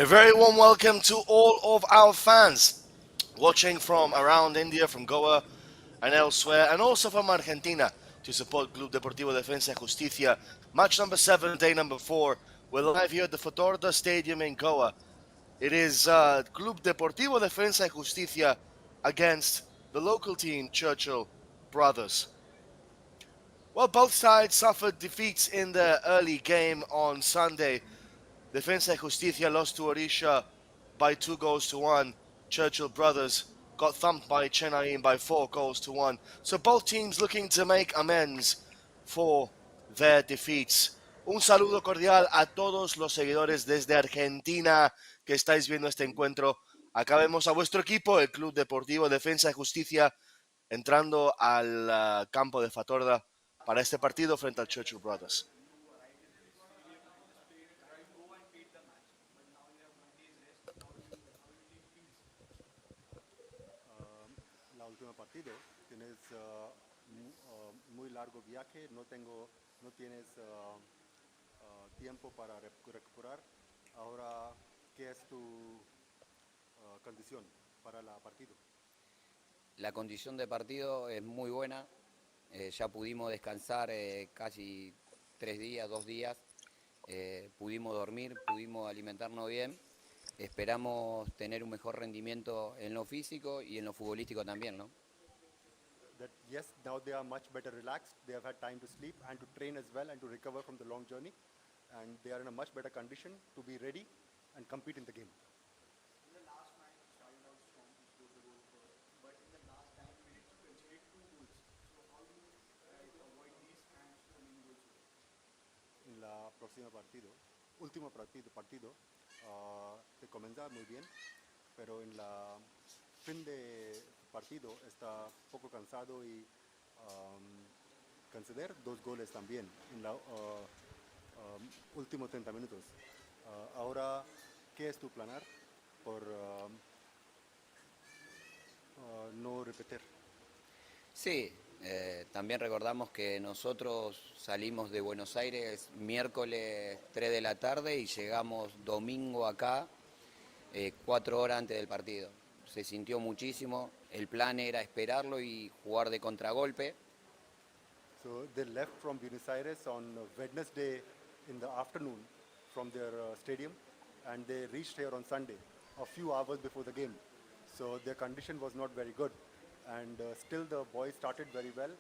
A very warm welcome to all of our fans watching from around India, from Goa and elsewhere, and also from Argentina to support Club Deportivo Defensa y Justicia. Match number 7, day number 4. We're live here at the Fatorda Stadium in Goa. It is Club Deportivo Defensa y Justicia against the local team, Churchill Brothers. Well, both sides suffered defeats in the early game on Sunday. Defensa y Justicia lost to Orisha by 2 goals to 1. Churchill Brothers got thumped by Chennai by 4 goals to 1. So both teams looking to make amends for their defeats. Un saludo cordial a todos los seguidores desde Argentina que estáis viendo este encuentro. Acá vemos a vuestro equipo, el Club Deportivo Defensa y Justicia, entrando al campo de Fatorda para este partido frente al Churchill Brothers. La última partido tienes muy largo viaje, no tienes tiempo para recuperar. Ahora, ¿qué es tu condición para el partido? La condición de partido es muy buena. Ya pudimos descansar casi 3 días, 2 días. Pudimos dormir, pudimos alimentarnos bien. Esperamos tener un mejor rendimiento en lo físico y en lo futbolístico también, ¿no? Yes, now they are much better relaxed. They have had time to sleep and to train as well and to recover from the long journey. And they are in a much better condition to be ready and compete in the game. In the last match, you started out strong to score the goal first, but in the last 9 minutes, you conceded 2 goals. So how do you try to avoid these and scoring goals? En la próxima último partido, te comienza muy bien, pero en la fin de partido está poco cansado y conceder 2 goles también en los últimos 30 minutos. Ahora, ¿qué es tu planar por no repetir? Sí, también recordamos que nosotros salimos de Buenos Aires miércoles 3 de la tarde y llegamos domingo acá 4 horas antes del partido. Se sintió muchísimo, el plan era esperarlo y jugar de contragolpe. So they left from Buenos Aires on Wednesday in the afternoon from their stadium, and they reached here on Sunday, a few hours before the game. So their condition was not very good, and still the boys started very well.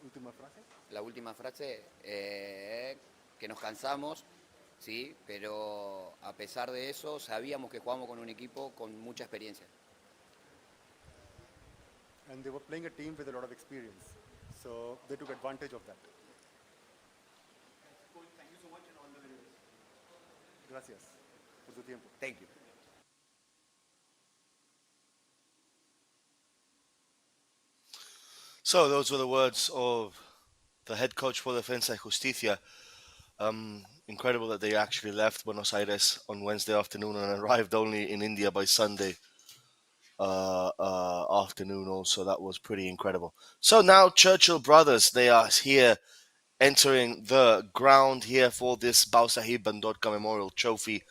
Última frase. La última frase, que nos cansamos, sí, pero a pesar de eso sabíamos que jugamos con un equipo con mucha experiencia. And they were playing a team with a lot of experience, so they took advantage of that. Coach, thank you so much and all the very best. Gracias por su tiempo. Thank you. So those were the words of the head coach for Defensa y Justicia. Incredible that they actually left Buenos Aires on Wednesday afternoon and arrived only in India by Sunday afternoon also. That was pretty incredible. So now Churchill Brothers, they are here entering the ground here for this Bhausaheb Bandodkar Memorial Trophy.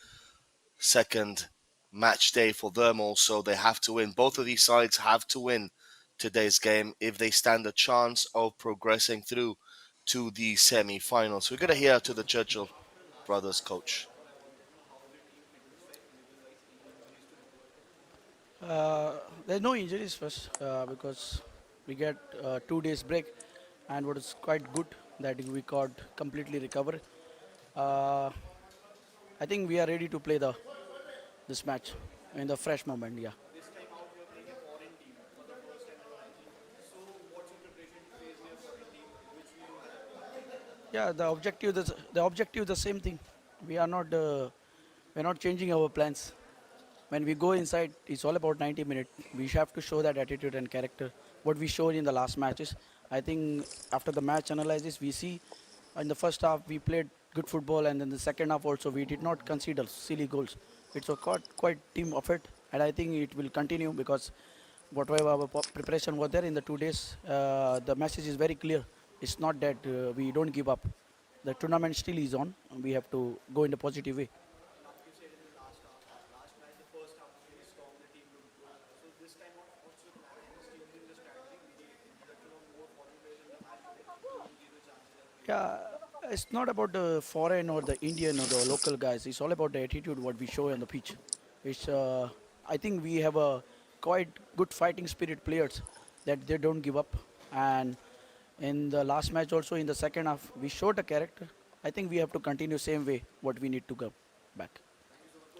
Second match day for them also. They have to win. Both of these sides have to win today's game if they stand a chance of progressing through to the semi-finals. We're going to hear to the Churchill Brothers coach. There's no injuries first because we get 2 days break, and what is quite good that we got completely recovered. Uh, I think we are ready to play this match in the fresh moment. Yeah. This time out, you're playing a foreign team for the first time in your life. So what's your preparation to face their foreign team, which you have? Yeah, the objective is the same thing. We are not we're not changing our plans. When we go inside, it's all about 90 minutes. We have to show that attitude and character. What we showed in the last matches. I think after the match analysis, we see in the first half we played good football, and then the second half also we did not concede silly goals. It's a quite team effort, and I think it will continue because whatever our preparation was there in the 2 days, the message is very clear. It's not that we don't give up. The tournament still is on. We have to go in a positive way. Yeah, it's not about the foreign or the Indian or the local guys. It's all about the attitude what we show on the pitch. It's I think we have a quite good fighting spirit players that they don't give up. And in the last match also in the second half we showed a character. I think we have to continue same way what we need to go back.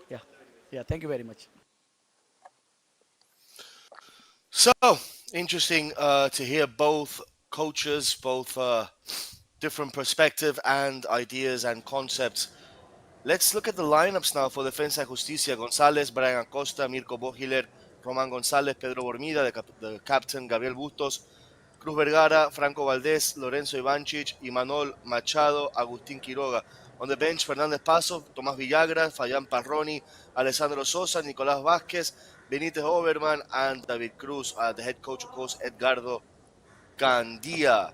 Yeah, yeah. Thank you very much. So interesting to hear both coaches, both different perspective and ideas and concepts. Let's look at the lineups now for Defensa Justicia. González, Brian Acosta, Mirko Bohiler, Román González, Pedro Bormida, the captain, Gabriel Bustos, Cruz Vergara, Franco Valdés, Lorenzo Ivancic, Imanol Machado, Agustín Quiroga. On the bench, Fernández Paso, Tomás Villagra, Fayán Parroni, Alessandro Sosa, Nicolás Vázquez, Benítez Oberman, and David Cruz. The head coach, of course, Edgardo Gandia.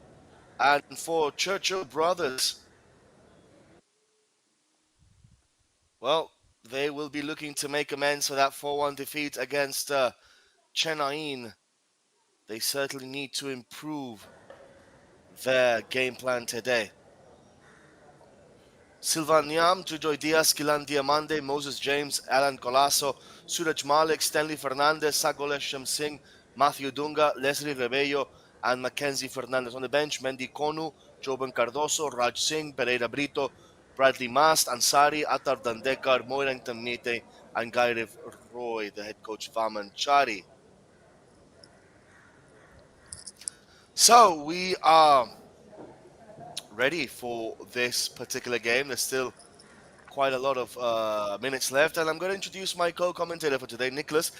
And for Churchill Brothers, well, they will be looking to make amends for that 4-1 defeat against Chennai. They certainly need to improve their game plan today. Silvan Niam, Jojoy Diaz, Kilan Diamande, Moses James, Alan Colasso, Suraj Malik, Stanley Fernandez, Sagoleshem Singh, Matthew Dunga, Leslie Rebello, and Mackenzie Fernandez. On the bench, Mendy Konu, Joban Cardoso, Raj Singh, Pereira Brito, Bradley Mast, Ansari, Atar Dandekar, Moirangton Mite, and Gairev Roy, the head coach Vaman Chari. So we are ready for this particular game. There's still quite a lot of minutes left, and I'm going to introduce my co-commentator for today, Nicholas.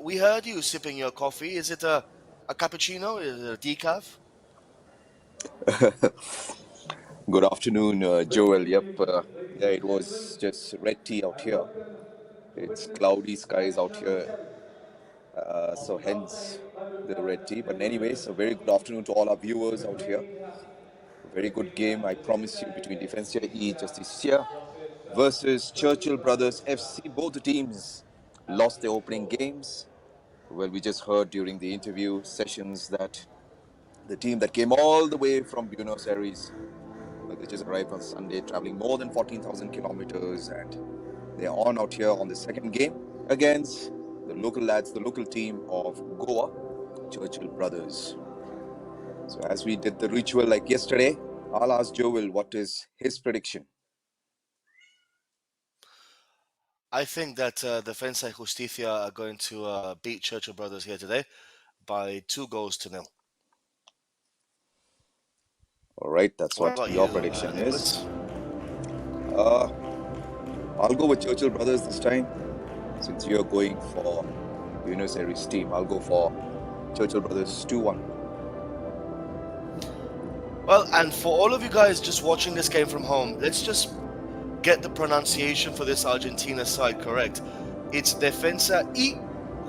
We heard you sipping your coffee. Is it a cappuccino? Is it a decaf? Good afternoon, Joel. Yep, yeah, it was just red tea out here. It's cloudy skies out here, so hence the red tea. But anyways, a very good afternoon to all our viewers out here. A very good game, I promise you, between Defensa e Justicia versus Churchill Brothers FC. Both the teams lost their opening games. Well, we just heard during the interview sessions that the team that came all the way from Buenos Aires, well, they just arrived on Sunday, traveling more than 14,000 kilometers, and they're on out here on the second game against the local lads, the local team of Goa, Churchill Brothers. So as we did the ritual like yesterday, I'll ask Joel what is his prediction. I think that Defensa y Justicia are going to beat Churchill Brothers here today by 2-0. All right, that's What what about your you, prediction Nicholas? is. I'll go with Churchill Brothers this time. Since you're going for Buenos Aires team, I'll go for Churchill Brothers 2-1. Well, and for all of you guys just watching this game from home, let's just get the pronunciation for this Argentina side correct. It's Defensa y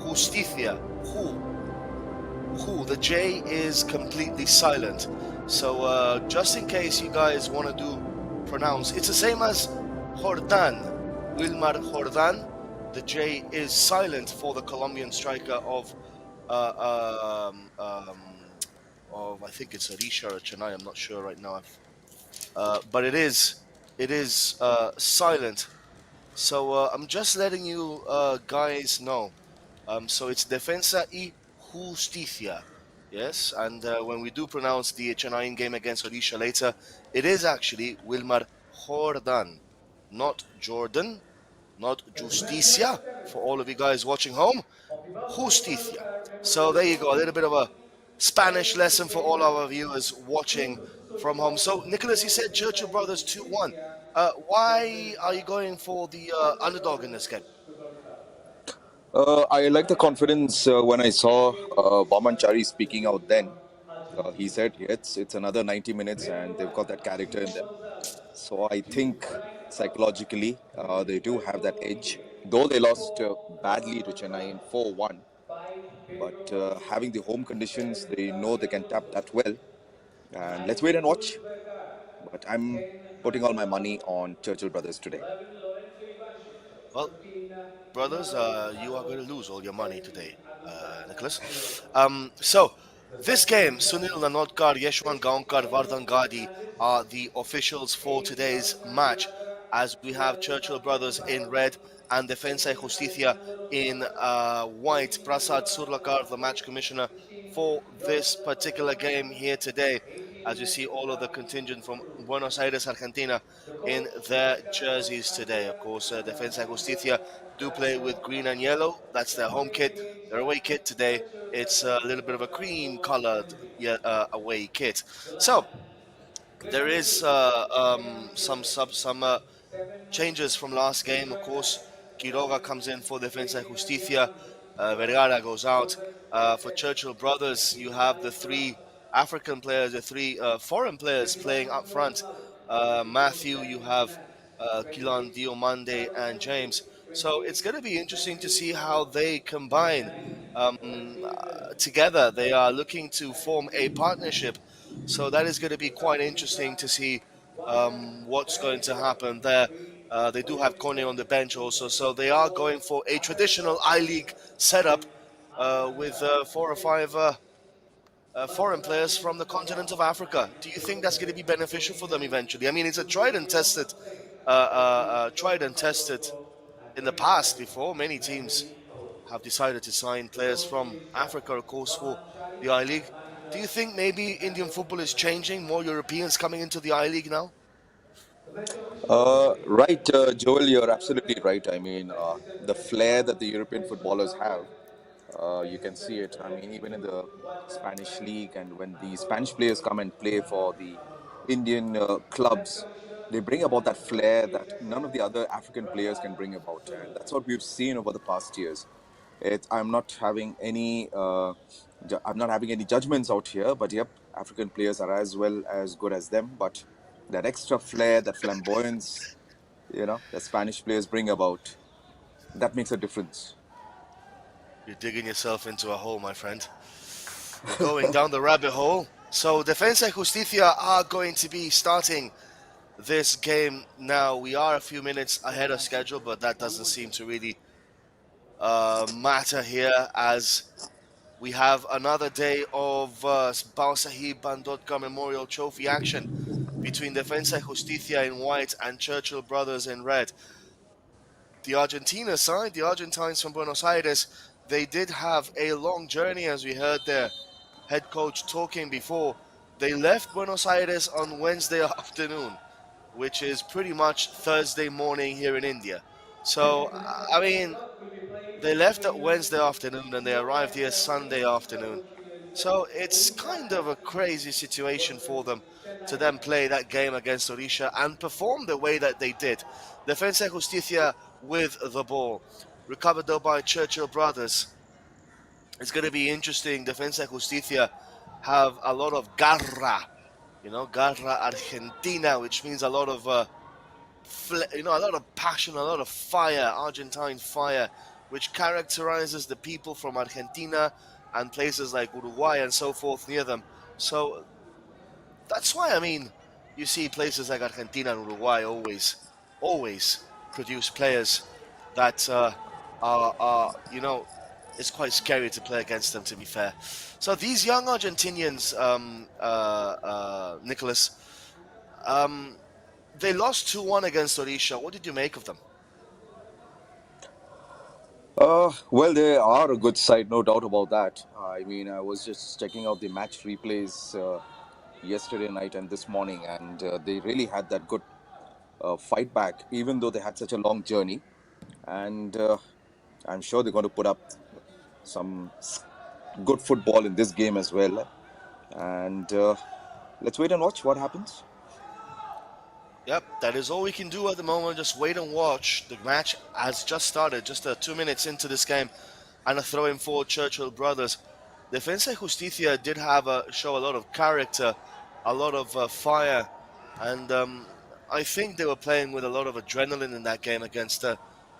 Justicia. Who. The J is completely silent. So just in case you guys want to pronounce, it's the same as Jordan. Wilmar Jordan. The J is silent for the Colombian striker of I think it's Arisha or Chennai. I'm not sure right now. But it is silent. So I'm just letting you guys know. So it's Defensa y Justicia. Yes, and when we do pronounce the Chennai game against Odisha later, it is actually Wilmar Jordan, not Jordan, not Justicia. For all of you guys watching home, Justicia. So there you go, a little bit of a Spanish lesson for all our viewers watching from home. So, Nicholas, you said Churchill Brothers 2-1. Why are you going for the underdog in this game? I like the confidence when I saw Vaman Chari speaking out then. He said it's another 90 minutes and they've got that character in them. So I think psychologically they do have that edge. Though they lost badly to Chennai in 4-1, but having the home conditions, they know they can tap that well. And let's wait and watch. But I'm putting all my money on Churchill Brothers today. Well, brothers, you are going to lose all your money today, Nicholas. So, This game, Sunil Nanodkar, Yeshwan Gaonkar, Vardhan Gadi are the officials for today's match, as we have Churchill brothers in red and Defensa y Justicia in white. Prasad Surlakar, the match commissioner for this particular game here today, as you see all of the contingent from Buenos Aires, Argentina, in their jerseys today. Of course, Defensa y Justicia do play with green and yellow. That's their home kit. Their away kit today, it's a little bit of a cream colored away kit. So there is some changes from last game. Of course, Quiroga comes in for Defensa y Justicia. Vergara goes out. For Churchill Brothers, you have the three African players, the three foreign players playing up front. Matthew, you have Kilan Diomande and James. So it's going to be interesting to see how they combine together. They are looking to form a partnership. So that is going to be quite interesting to see what's going to happen there. They do have Kone on the bench also, so they are going for a traditional I-League setup with 4 or 5 foreign players from the continent of Africa. Do you think that's going to be beneficial for them eventually? I mean, it's a tried and tested in the past before. Many teams have decided to sign players from Africa, of course, for the I-League. Do you think maybe Indian football is changing? More Europeans coming into the I-League now? Right, Joel, you're absolutely right. I mean, the flair that the European footballers have, you can see it. I mean, even in the Spanish league, and when the Spanish players come and play for the Indian clubs, they bring about that flair that none of the other African players can bring about, and that's what we've seen over the past years. I'm not having any, I'm not having any judgments out here, but yep, African players are as well as good as them, but that extra flair, that flamboyance, that Spanish players bring about, that makes a difference. You're digging yourself into a hole, my friend. You're going down the rabbit hole. So Defensa y Justicia are going to be starting this game now. We are a few minutes ahead of schedule, but that doesn't seem to really matter here, as we have another day of Bhausaheb Bandodkar Memorial Trophy action between Defensa y Justicia in white and Churchill Brothers in red. The Argentina side, the Argentines from Buenos Aires, they did have a long journey, as we heard their head coach talking before. They left Buenos Aires on Wednesday afternoon, which is pretty much Thursday morning here in India. So, I mean, they left at Wednesday afternoon and they arrived here Sunday afternoon. So it's kind of a crazy situation for them to then play that game against Orisha and perform the way that they did. Defensa y Justicia with the ball, recovered though by Churchill Brothers. It's going to be interesting. Defensa y Justicia have a lot of garra, garra Argentina, which means a lot of a lot of passion, a lot of fire, Argentine fire, which characterizes the people from Argentina and places like Uruguay and so forth near them. So that's why, I mean, you see places like Argentina and Uruguay always produce players that it's quite scary to play against them, to be fair. So these young Argentinians, Nicholas, they lost 2-1 against Orisha. What did you make of them? Well, they are a good side, no doubt about that. I mean, I was just checking out the match replays yesterday night and this morning, and they really had that good fight back, even though they had such a long journey. And I'm sure they're going to put up some good football in this game as well. And let's wait and watch what happens. Yep, that is all we can do at the moment. Just wait and watch. The match has just started, just 2 minutes into this game, and a throw in for Churchill Brothers. Defensa y Justicia did show a lot of character, a lot of fire, and I think they were playing with a lot of adrenaline in that game against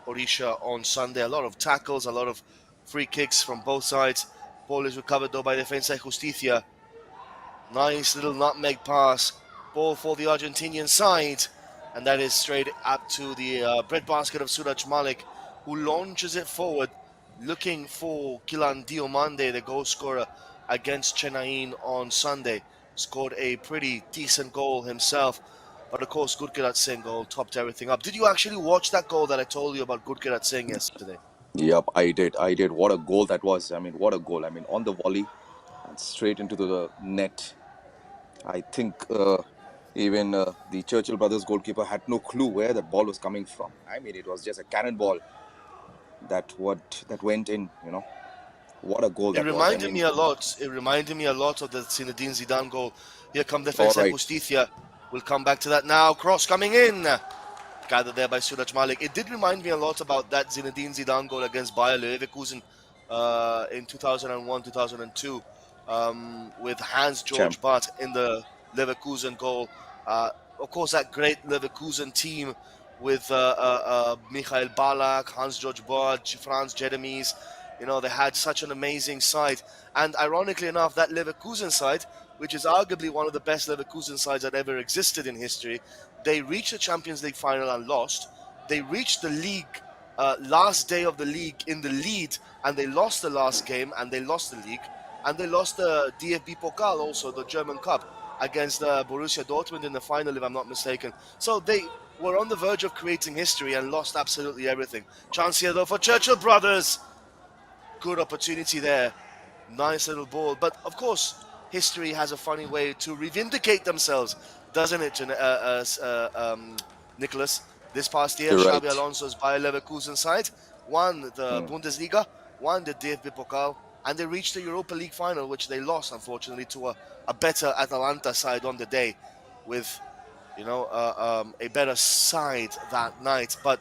Orisha on Sunday. A lot of tackles, a lot of free kicks from both sides. Ball is recovered though by Defensa y Justicia. Nice little nutmeg pass. Ball for the Argentinian side, and that is straight up to the breadbasket of Suraj Malik, who launches it forward, looking for Kilan Diomande, the goal scorer against Chennai on Sunday. Scored a pretty decent goal himself. But of course, Gurkirat Singh goal topped everything up. Did you actually watch that goal that I told you about Gurkirat Singh yesterday? Yep, I did. I did. What a goal that was. I mean, what a goal. I mean, on the volley and straight into the net. I think even the Churchill brothers goalkeeper had no clue where that ball was coming from. I mean, it was just a cannonball that went in. What a goal It that was. I reminded mean, me a lot. It reminded me a lot of the Zinedine Zidane goal. Here come all Defensa right, Justicia. We'll come back to that now. Cross coming in. Gathered there by Suraj Malik. It did remind me a lot about that Zinedine Zidane goal against Bayer Leverkusen in 2001, 2002, with Hans champ. George Butt in the Leverkusen goal. Of course, that great Leverkusen team with Michael Ballack, Hans George Butt, Franz Jeremies. They had such an amazing side. And ironically enough, that Leverkusen side, which is arguably one of the best Leverkusen sides that ever existed in history, they reached the Champions League final and lost. They reached the league last day of the league in the lead, and they lost the last game, and they lost the league, and they lost the DFB Pokal also, the German Cup, against Borussia Dortmund in the final, if I'm not mistaken. So they were on the verge of creating history and lost absolutely everything. Chance here though for Churchill brothers. Good opportunity there. Nice little ball. But of course, history has a funny way to revindicate themselves, doesn't it, Nicholas? This past year, You're Xabi right. Alonso's Bayer Leverkusen side won the Hmm. Bundesliga, won the DFB Pokal, and they reached the Europa League final, which they lost, unfortunately, to a better Atalanta side on the day with, a better side that night. But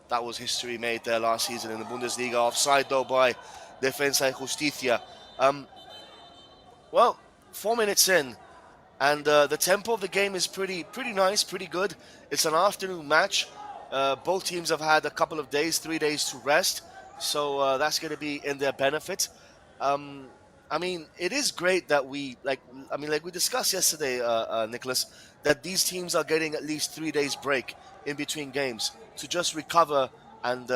that was history made there last season in the Bundesliga. Offside, though, by Defensa y Justicia. Well, 4 minutes in, and the tempo of the game is pretty nice, pretty good. It's an afternoon match. Both teams have had a couple of days, 3 days to rest, so that's going to be in their benefit. Um, I mean, it is great that like we discussed yesterday, Nicholas, that these teams are getting at least 3 days break in between games to just recover and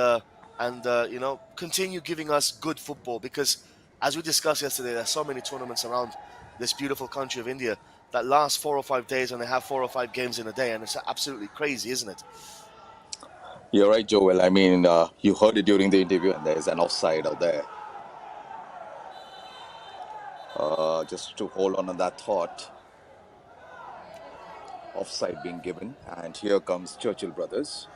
continue giving us good football. Because as we discussed yesterday, there's so many tournaments around this beautiful country of India that last 4 or 5 days, and they have 4 or 5 games in a day, and it's absolutely crazy, isn't it? You're right, Joel. I mean, you heard it during the interview, and there's an offside out there. Just to hold on that thought, offside being given, and here comes Churchill brothers.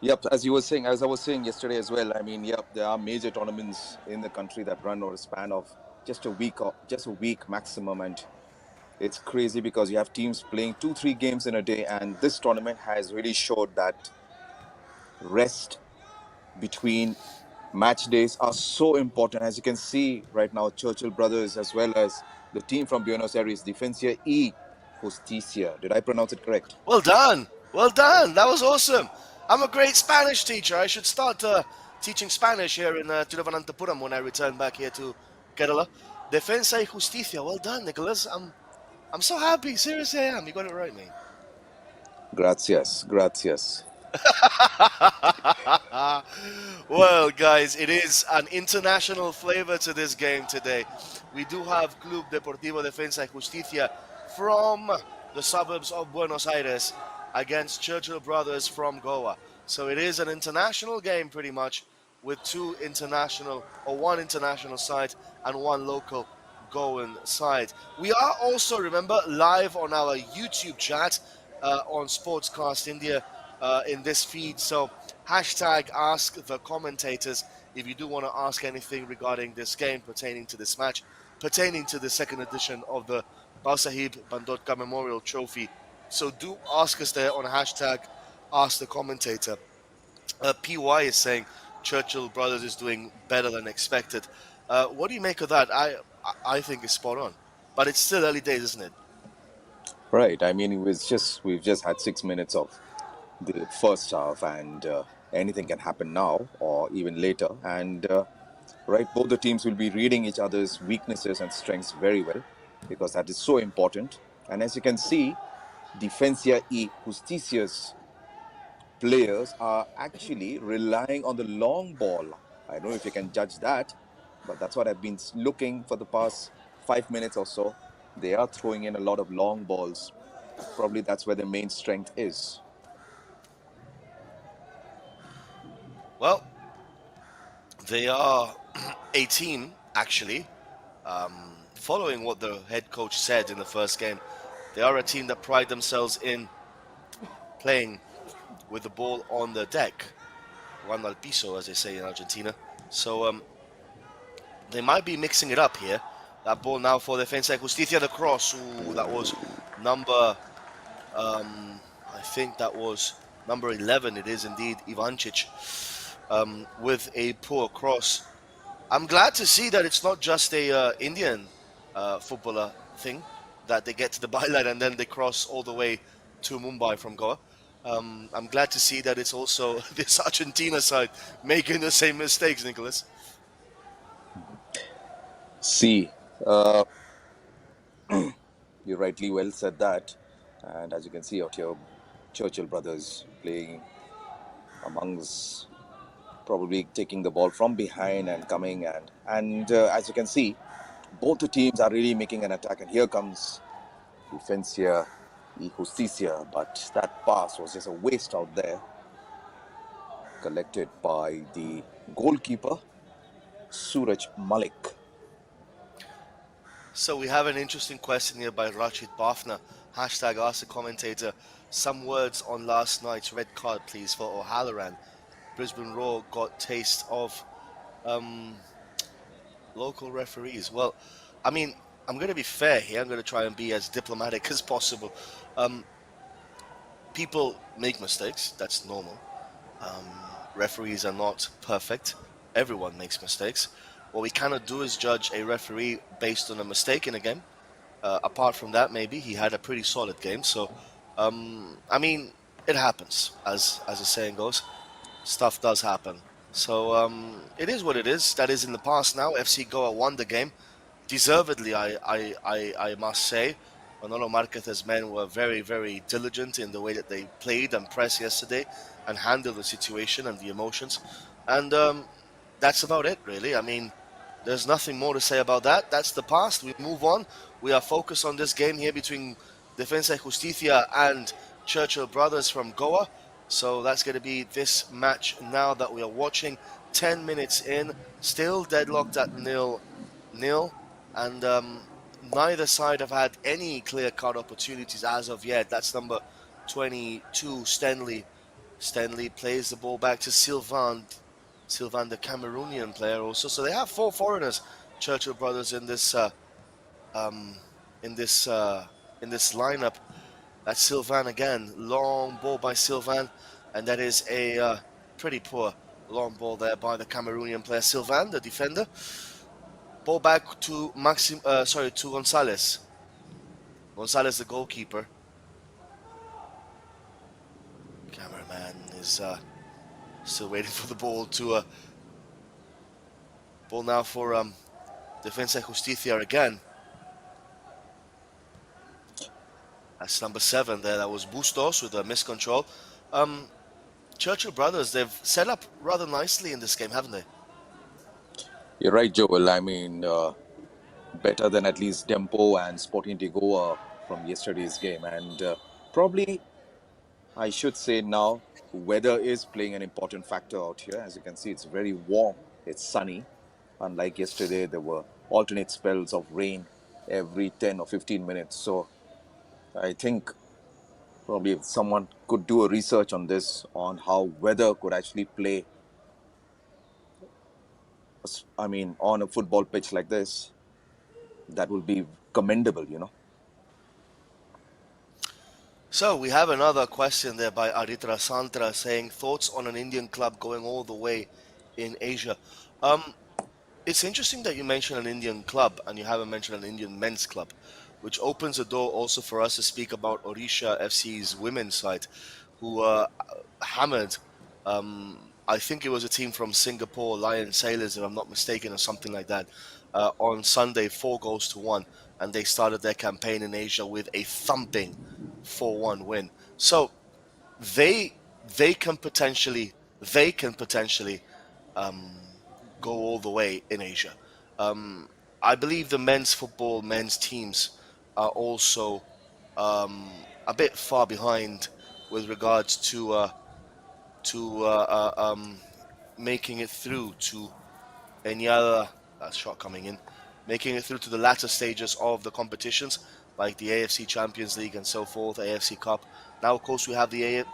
Yep, as I was saying yesterday as well. I mean, yep, there are major tournaments in the country that run over a span of just a week, or just a week maximum, and it's crazy because you have teams playing 2, 3 games in a day, and this tournament has really showed that rest between match days are so important. As you can see right now, Churchill brothers as well as the team from Buenos Aires, Defensa y Justicia. Did I pronounce it correct? Well done. Well done. That was awesome. I'm a great Spanish teacher. I should start teaching Spanish here in Tiruvananthapuram when I return back here to Kerala. Defensa y Justicia. Well done, Nicholas. I'm so happy. Seriously, I am. You got it right, mate. Gracias, gracias. Well, guys, it is an international flavor to this game today. We do have Club Deportivo Defensa y Justicia from the suburbs of Buenos Aires against Churchill Brothers from Goa. So it is an international game pretty much, with one international side and one local Goan side. We are also, remember, live on our YouTube chat on Sportscast India in this feed. So hashtag ask the commentators if you do want to ask anything regarding this game, pertaining to this match, pertaining to the second edition of the Bhausaheb Bandodkar Memorial Trophy. So do ask us there on hashtag ask the commentator. PY is saying Churchill Brothers is doing better than expected. What do you make of that? I think it's spot on, but it's still early days, isn't it? Right. I mean, we've just had 6 minutes of the first half, and anything can happen now or even later. And right, both the teams will be reading each other's weaknesses and strengths very well, because that is so important. And as you can see, Defensa y Justicia's players are actually relying on the long ball. I don't know if you can judge that, But that's what I've been looking for the past 5 minutes or so. They are throwing in a lot of long balls. Probably that's where their main strength is. Well, they are a team, actually, following what the head coach said in the first game. They are a team that pride themselves in playing with the ball on the deck, jugando al piso, as they say in Argentina. So they might be mixing it up here. That ball now for Defensa y Justicia, the cross. Ooh, that was number, I think that was number 11. It is indeed Ivancic with a poor cross. I'm glad to see that it's not just a Indian footballer thing, that they get to the byline and then they cross all the way to Mumbai from Goa. I'm glad to see that it's also this Argentina side making the same mistakes, Nicholas. See, you rightly well said that. And as you can see out here, Churchill brothers playing amongst, probably taking the ball from behind and coming, and as you can see, both the teams are really making an attack. And here comes Defensa y Justicia, but that pass was just a waste out there, collected by the goalkeeper Suraj Malik. So we have an interesting question here by Rachid Bafna. Hashtag ask the commentator. Some words on last night's red card, please, for O'Halloran. Brisbane Roar got taste of local referees. Well, I mean, I'm going to be fair here. I'm going to try and be as diplomatic as possible. People make mistakes. That's normal. Referees are not perfect. Everyone makes mistakes. What we cannot do is judge a referee based on a mistake in a game. Apart from that, maybe he had a pretty solid game. So, I mean, it happens, as the saying goes. Stuff does happen. So it is what it is. That is in the past now. FC Goa won the game deservedly. I must say. Manolo Marquez's men were very, very diligent in the way that they played and pressed yesterday and handled the situation and the emotions. And that's about it, really. I mean, there's nothing more to say about that. That's the past. We move on. We are focused on this game here between Defensa y Justicia and Churchill brothers from Goa. So that's going to be this match now that we are watching. 10 minutes in, still deadlocked at 0-0. And neither side have had any clear-cut opportunities as of yet. That's number 22, Stanley. Stanley plays the ball back to Sylvain, the Cameroonian player also. So they have 4 foreigners, Churchill brothers, in this lineup. That's Sylvain again. Long ball by Sylvain, and that is a pretty poor long ball there by the Cameroonian player Sylvain, the defender. Ball back to to Gonzalez. Gonzalez, the goalkeeper. Cameraman is still waiting for the ball to ball now for Defensa y Justicia again. That's number 7 there. That was Bustos with a miscontrol. Churchill brothers, they've set up rather nicely in this game, haven't they? You're right, Joel. I mean, better than at least Dempo and Sporting de Goa from yesterday's game. And probably, I should say now, weather is playing an important factor out here. As you can see, it's very warm. It's sunny. Unlike yesterday, there were alternate spells of rain every 10 or 15 minutes. So I think probably if someone could do a research on this, on how weather could actually play, I mean, on a football pitch like this, that will be commendable, you know. So we have another question there by Aritra Santra saying thoughts on an Indian club going all the way in Asia. It's interesting that you mention an Indian club and you haven't mentioned an Indian men's club, which opens the door also for us to speak about Odisha FC's women's side, who hammered, I think it was a team from Singapore, Lion Sailors, if I'm not mistaken, or something like that, on Sunday, 4-1, and they started their campaign in Asia with a thumping 4-1 win. So they can potentially go all the way in Asia. I believe the men's teams are also a bit far behind with regards to making it through to any other shot coming in, making it through to the latter stages of the competitions, like the AFC Champions League and so forth, AFC Cup. Now, of course, we have I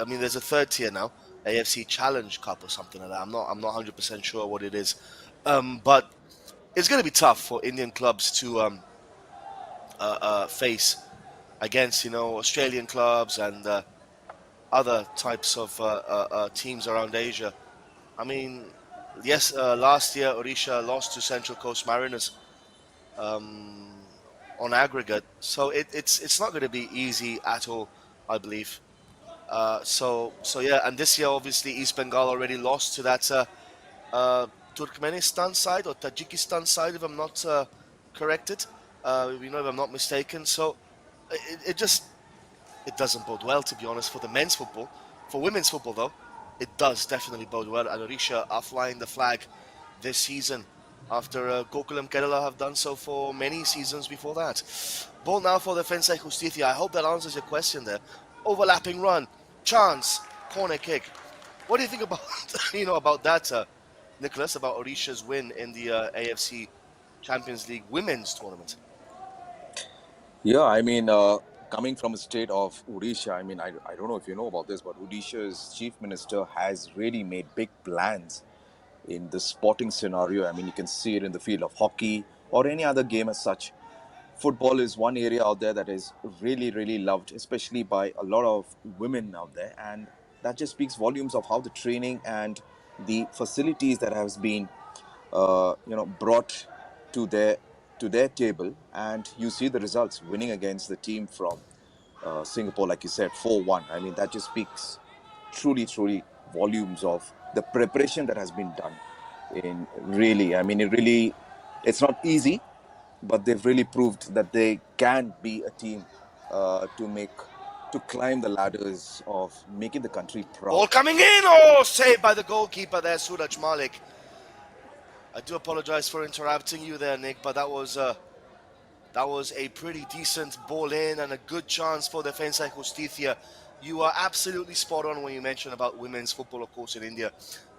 mean, there's a third tier now, AFC Challenge Cup or something like that. I'm not 100% sure what it is, but it's going to be tough for Indian clubs to face against Australian clubs and other types of teams around Asia. I mean, yes, last year Odisha lost to Central Coast Mariners on aggregate, so it's not going to be easy at all, I believe. So yeah, and this year obviously East Bengal already lost to that Turkmenistan side or Tajikistan side, if I'm not corrected. If I'm not mistaken. So it just it doesn't bode well, to be honest, for the men's football. For women's football, though, it does definitely bode well. And Odisha are flying the flag this season after Gokulam Kerala have done so for many seasons before that. Ball now for Defensa y Justicia. I hope that answers your question there. Overlapping run, chance, corner kick. What do you think about about that, Nicholas? About Odisha's win in the AFC Champions League Women's Tournament? Yeah, I mean, coming from a state of Odisha, I mean, I don't know if you know about this, but Odisha's chief minister has really made big plans in the sporting scenario. I mean, you can see it in the field of hockey or any other game as such. Football is one area out there that is really, really loved, especially by a lot of women out there. And that just speaks volumes of how the training and the facilities that has been brought to their table, and you see the results winning against the team from Singapore, like you said, 4-1. I mean, that just speaks truly volumes of the preparation that has been done. In really, I mean, it's not easy, but they've really proved that they can be a team to climb the ladders of making the country Ball proud. coming in, oh, saved by the goalkeeper there, Suraj Malik. I do apologize for interrupting you there, Nick, but that was a pretty decent ball in and a good chance for Defensa y Justicia. You are absolutely spot on when you mention about women's football, of course, in India.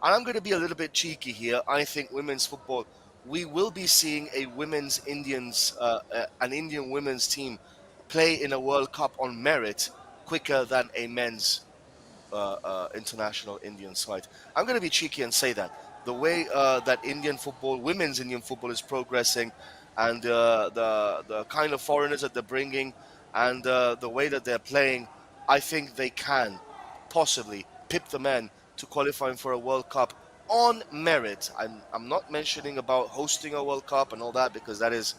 And I'm going to be a little bit cheeky here. I think women's football, we will be seeing an Indian women's team play in a World Cup on merit quicker than a men's international Indian side. I'm going to be cheeky and say that the way that women's Indian football is progressing, and the kind of foreigners that they're bringing, and the way that they're playing, I think they can possibly pip the men to qualifying for a World Cup on merit. I'm not mentioning about hosting a World Cup and all that, because that is,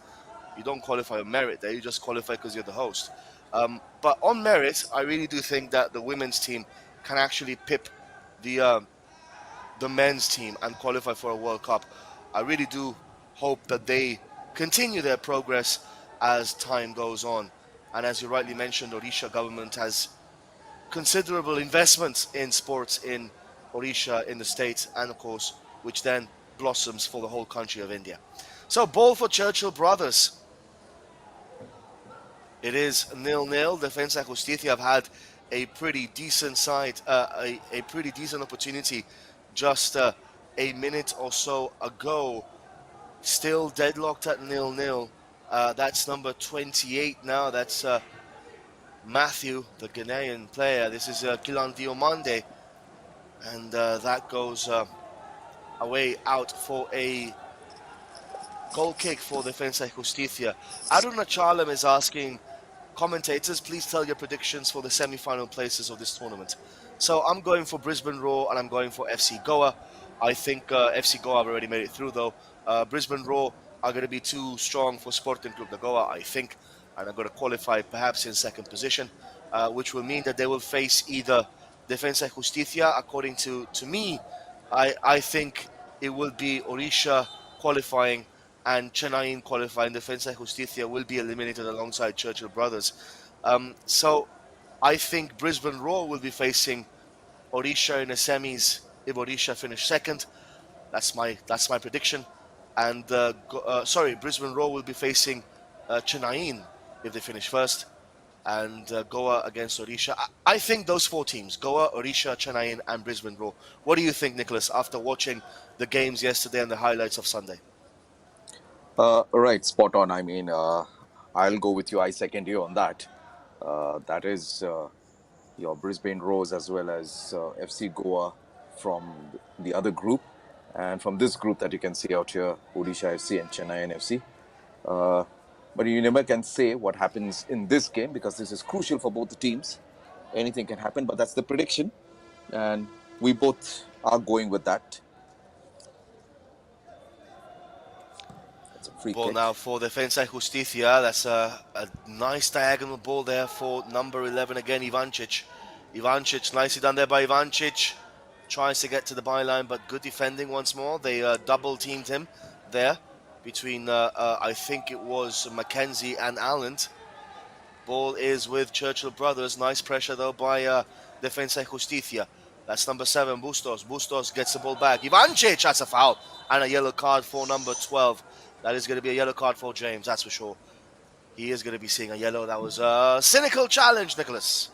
you don't qualify on merit there, you just qualify because you're the host. But on merit, I really do think that the women's team can actually pip the the men's team and qualify for a World Cup. I really do hope that they continue their progress as time goes on. And as you rightly mentioned, Odisha government has considerable investments in sports in Odisha, in the state, and of course, which then blossoms for the whole country of India. So, ball for Churchill brothers. It is 0-0. Defensa y Justicia have had a pretty decent a pretty decent opportunity just a minute or so ago. Still deadlocked at 0-0. That's number 28 now. That's Matthew, the Ghanaian player. This is Kilan Diomande. And that goes away out for a goal kick for Defensa y Justicia. Aruna Chalam is asking, commentators, please tell your predictions for the semi-final places of this tournament. So I'm going for Brisbane Roar and I'm going for FC Goa. I think FC Goa have already made it through though. Brisbane Roar are going to be too strong for Sporting Club de Goa, I think, and are going to qualify perhaps in second position, which will mean that they will face either Defensa y Justicia. According to me, I think it will be Odisha qualifying and Chennai qualifying. Defensa y Justicia will be eliminated alongside Churchill Brothers. So I think Brisbane Roar will be facing Odisha in the semis if Odisha finish second. That's my prediction. and Brisbane Roar will be facing Chennai if they finish first, and Goa against Odisha. I think those four teams, Goa, Odisha, Chennai, and Brisbane Roar. What do you think, Nicholas, after watching the games yesterday and the highlights of Sunday? Right, spot on. I mean, I'll go with you. I second you on that. That is your Brisbane Roars as well as FC Goa from the other group. And from this group that you can see out here, Odisha FC and Chennai FC. Uh, but you never can say what happens in this game because this is crucial for both the teams. Anything can happen, but that's the prediction. And we both are going with that. That's a free Ball kick. now for Defensa Justicia. That's a nice diagonal ball there for number 11 again, Ivancic. Ivancic, nicely done there by Ivancic. Tries to get to the byline, but good defending once more. They double teamed him there between, I think it was Mackenzie and Allen. Ball is with Churchill brothers. Nice pressure though by Defensa Justicia. That's number 7, Bustos. Bustos gets the ball back. Ivancic, that's a foul. And a yellow card for number 12. That is going to be a yellow card for James, that's for sure. He is going to be seeing a yellow. That was a cynical challenge, Nicholas.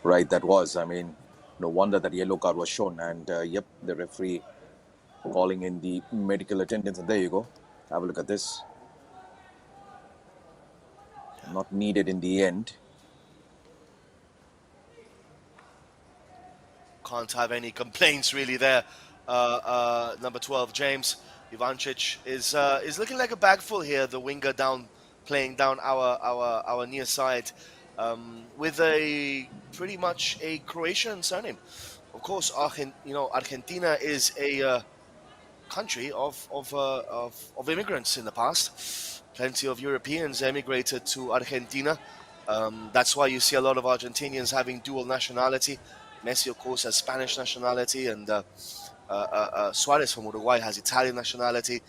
Right, that was. I mean, no wonder that yellow card was shown. And yep, the referee calling in the medical attendance. And there you go. Have a look at this. Not needed in the end. Can't have any complaints really there. Number 12, James. Ivancic is looking like a bag full here. The winger playing down our near side, with a pretty much a Croatian surname. Of course, Argentina is a country of immigrants in the past. Plenty of Europeans emigrated to Argentina. That's why you see a lot of Argentinians having dual nationality. Messi, of course, has Spanish nationality, and Suarez from Uruguay has Italian nationality.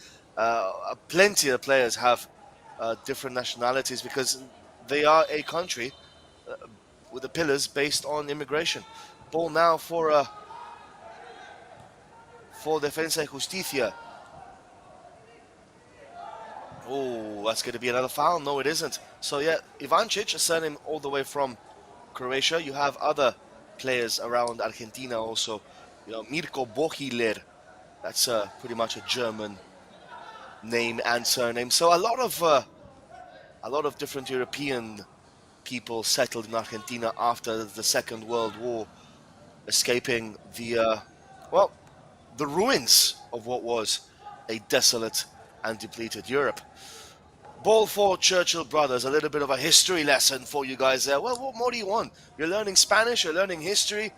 Plenty of players have different nationalities because they are a country with the pillars based on immigration. Ball now for Defensa y Justicia. Oh, that's going to be another foul. No, it isn't. So yeah, Ivancic, a surname all the way from Croatia. You have other players around Argentina also. You know, Mirko Bohiler. That's pretty much a German name and surname. So a lot of different European people settled in Argentina after the Second World War, escaping the ruins of what was a desolate and depleted Europe. Ball for Churchill brothers, a little bit of a history lesson for you guys there. Well, what more do you want? You're learning Spanish, you're learning history.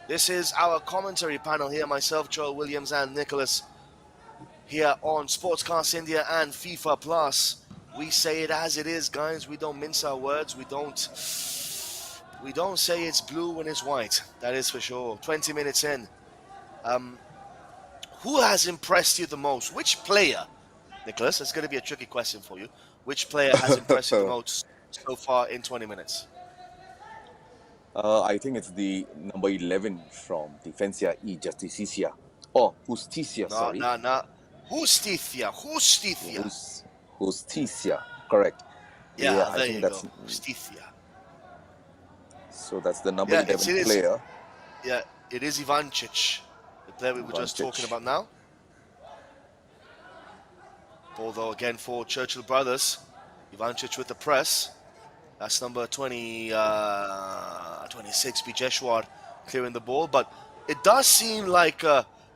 This is our commentary panel here, myself, Joel Williams, and Nicholas, here on Sportscast India and FIFA Plus. We say it as it is, guys. We don't mince our words. We don't say it's blue when it's white. That is for sure. 20 minutes in. Who has impressed you the most? Which player, Nicholas? It's going to be a tricky question for you. Which player has impressed you the most so far in 20 minutes? I think it's the number 11 from Defensa y Justicia. Oh, Justicia, sorry. No. Justicia. Justicia, correct. Yeah, I there think you that's go. Justicia. so. That's the number Yeah, 11 it is. player. Yeah, it is Ivancic, the player we were just Ivancic. talking about now. Ball though again for Churchill brothers. Ivancic with the press. That's number 26, Bijeshwar, clearing the ball. But it does seem like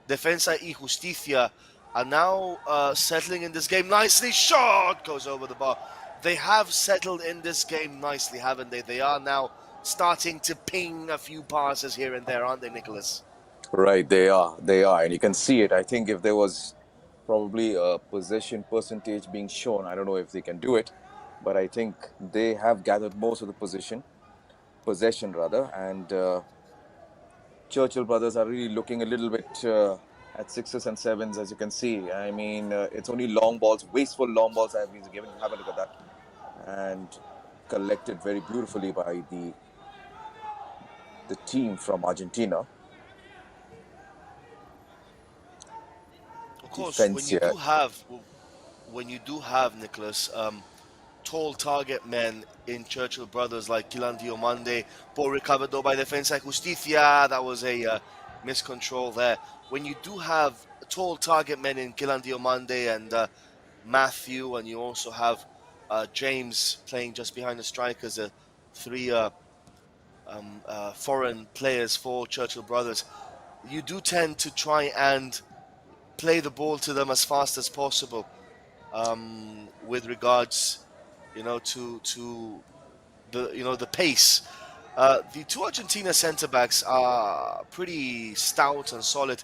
Defensa y Justicia are now settling in this game nicely. Shot goes over the bar. They have settled in this game nicely, haven't they? They are now starting to ping a few passes here and there, aren't they, Nicholas? Right, they are, and you can see it. I think if there was probably a possession percentage being shown, I don't know if they can do it, but I think they have gathered most of the possession rather, and Churchill brothers are really looking a little bit at 6s and 7s, as you can see. I mean, it's only long balls, wasteful long balls that have been given. Have a look at that, and collected very beautifully by the team from Argentina. Of course, Defensa. when you do have Nicholas, tall target men in Churchill brothers like Kilan Diomande, ball recovered though by Defensa Justicia. That was a miscontrol there. When you do have tall target men in Kilan Diomande and Matthew, and you also have James playing just behind the strikers, three foreign players for Churchill brothers, you do tend to try and play the ball to them as fast as possible. With regards, to the pace. The two Argentina centre backs are pretty stout and solid.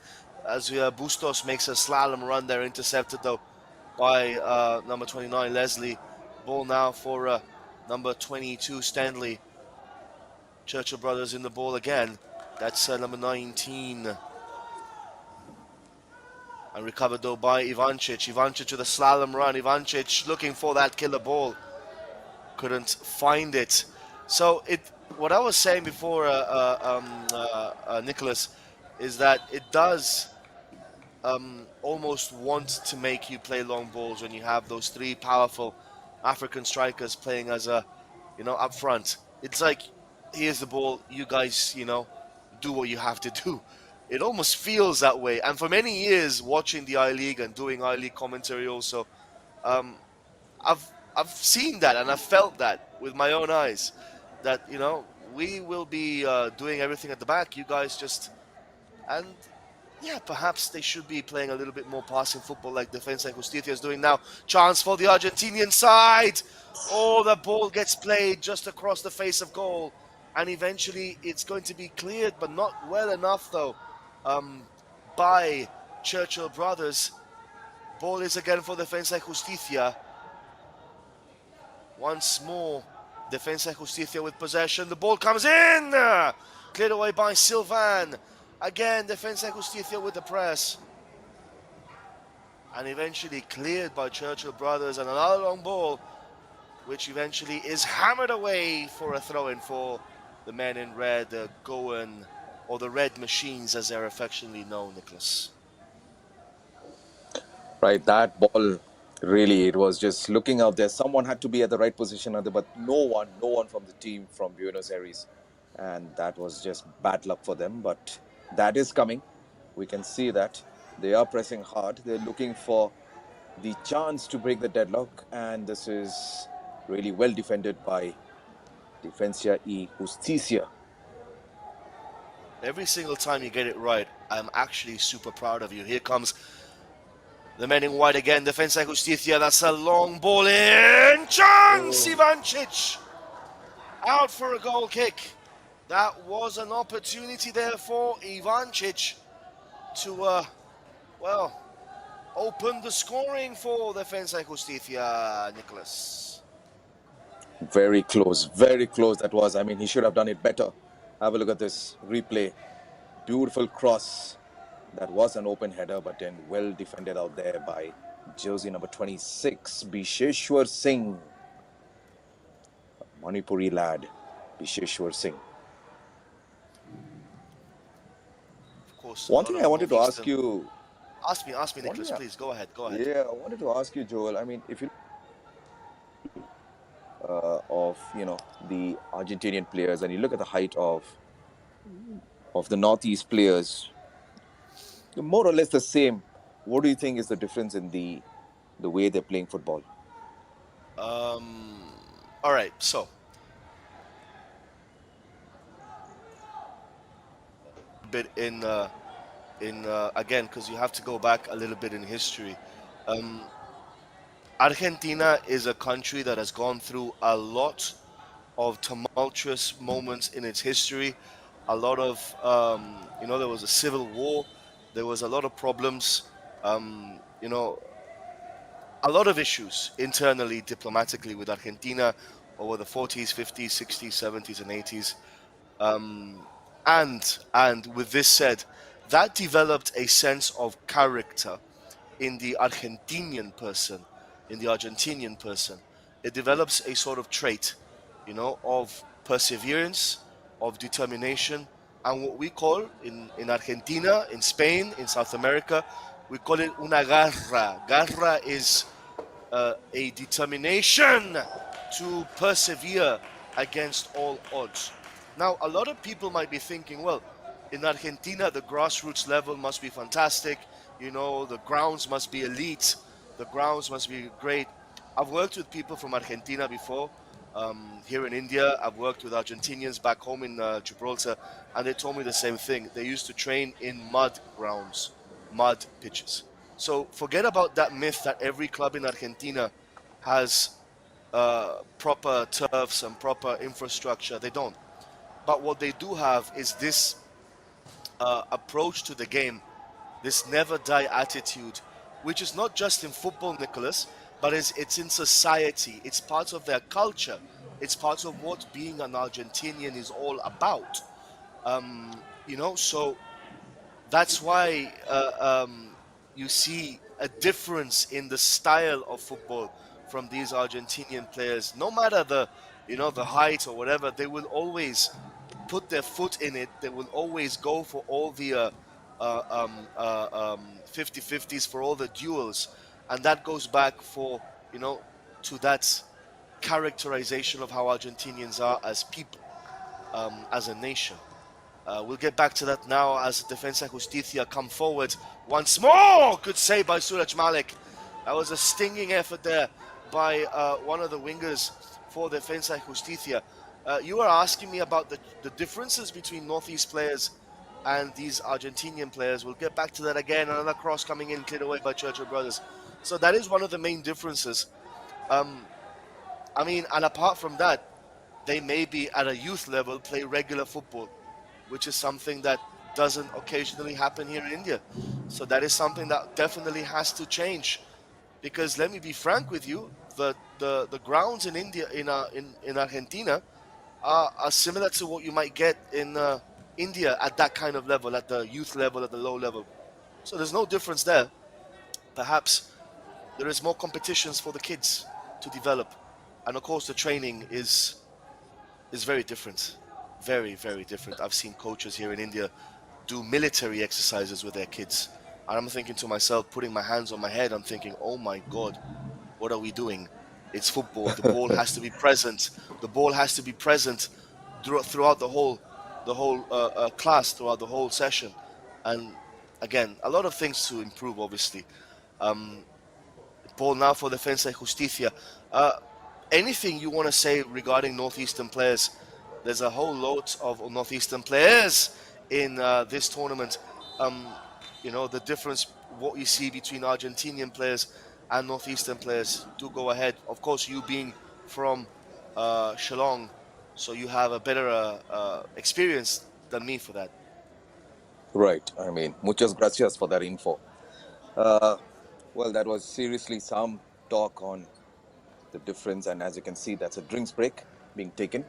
As Bustos makes a slalom run there, intercepted though by number 29 Leslie. Ball now for number 22 Stanley. Churchill brothers in the ball again. That's number 19. And recovered though by Ivancic. Ivancic with a slalom run. Ivancic looking for that killer ball. Couldn't find it. So what I was saying before, Nicholas, is that it does almost want to make you play long balls when you have those three powerful African strikers playing as up front. It's like, here's the ball, you guys, do what you have to do. It almost feels that way. And for many years, watching the I-League and doing I-League commentary also, I've seen that and I've felt that with my own eyes. That we will be doing everything at the back. You guys just perhaps they should be playing a little bit more passing football like Defensa Justicia is doing now. Chance for the Argentinian side. Oh, the ball gets played just across the face of goal, and eventually it's going to be cleared, but not well enough though. By Churchill brothers. Ball is again for Defensa Justicia. Once more, Defensa Justicia with possession. The ball comes in! Cleared away by Sylvan. Again, Defensa Justicia with the press. And eventually cleared by Churchill brothers. And another long ball, which eventually is hammered away for a throw-in for the men in red, Goan, or the Red Machines as they're affectionately known, Nicholas. Right, that ball, really, it was just looking out there. Someone had to be at the right position, but no one from the team from Buenos Aires. And that was just bad luck for them, but that is coming. We can see that. They are pressing hard. They're looking for the chance to break the deadlock, and this is really well defended by Defensa y Justicia. Every single time you get it right, I'm actually super proud of you. Here comes the men in white again, Defensa Justicia. That's a long ball in. Chance! Ivancic out for a goal kick. That was an opportunity there for Ivancic to, open the scoring for Defensa Justicia, Nicholas. Very close that was. I mean, he should have done it better. Have a look at this replay. Beautiful cross. That was an open header, but then well defended out there by jersey number 26, Bisheshwar Singh. Manipuri lad, Bisheshwar Singh. Of course. One thing I wanted to ask you. Ask me, Nicholas, please. Go ahead. Yeah, I wanted to ask you, Joel. I mean, if you of the Argentinian players, and you look at the height of the Northeast players, more or less the same. What do you think is the difference in the way they're playing football? All right, so bit in again, because you have to go back a little bit in history. Argentina is a country that has gone through a lot of tumultuous moments in its history. A lot of there was a civil war. There was a lot of problems. A lot of issues internally, diplomatically, with Argentina over the 40s, 50s, 60s, 70s, and 80s. And with this said, that developed a sense of character in the Argentinian person. It develops a sort of trait, of perseverance, of determination, and what we call in Argentina, in Spain, in South America, We call it una garra. Garra is a determination to persevere against all odds. Now, a lot of people might be thinking, well, in Argentina, the grassroots level must be fantastic. You know, the grounds must be elite. The grounds must be great. I've worked with people from Argentina before. Here in India, I've worked with Argentinians back home in Gibraltar, and they told me the same thing. They used to train in mud grounds, mud pitches. So forget about that myth that every club in Argentina has proper turfs and proper infrastructure. They don't. But what they do have is this approach to the game, this never die attitude, which is not just in football, Nicholas, but it's in society. It's part of their culture. It's part of what being an Argentinian is all about. So that's why you see a difference in the style of football from these Argentinian players. No matter the height or whatever, they will always put their foot in it. They will always go for all the 50-50s, for all the duels, and that goes back to that characterization of how Argentinians are as people, as a nation. We'll get back to that now as Defensa Justicia come forward once more. Good save by Suraj Malik. That was a stinging effort there by one of the wingers for Defensa Justicia. You were asking me about the differences between Northeast players and these Argentinian players. We'll get back to that again. Another cross coming in, cleared away by Churchill brothers. So that is one of the main differences. And apart from that, they maybe at a youth level play regular football, which is something that doesn't occasionally happen here in India. So that is something that definitely has to change. Because let me be frank with you, the grounds in India, in Argentina, are similar to what you might get in India at that kind of level, at the youth level, at the low level. So there's no difference there. Perhaps there is more competitions for the kids to develop. And of course the training is very different. Very, very different. I've seen coaches here in India do military exercises with their kids. And I'm thinking to myself, putting my hands on my head, I'm thinking, oh my God, what are we doing? It's football. The ball has to be present. The ball has to be present throughout the whole class, throughout the whole session. And again, a lot of things to improve, obviously. Ball now for Defensa y Justicia. Anything you want to say regarding Northeastern players? There's a whole lot of Northeastern players in this tournament. The difference, what you see between Argentinian players and Northeastern players. Do go ahead. Of course, you being from Shillong, so you have a better experience than me for that. Right. Muchas gracias for that info. Well, that was seriously some talk on the difference, and as you can see, that's a drinks break being taken.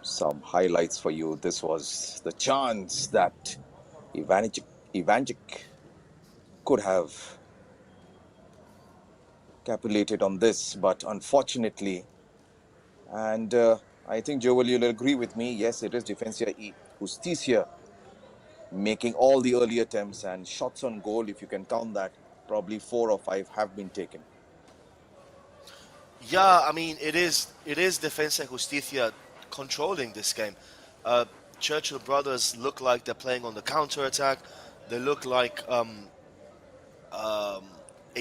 Some highlights for you. This was the chance that Ivanic could have capitulated on this, but unfortunately, and I think Joel, you'll agree with me, yes, it is Defensa y Justicia making all the early attempts, and shots on goal, if you can count that, probably 4 or 5 have been taken. Yeah, it is Defensa y Justicia controlling this game. Churchill brothers look like they're playing on the counter attack. They look like a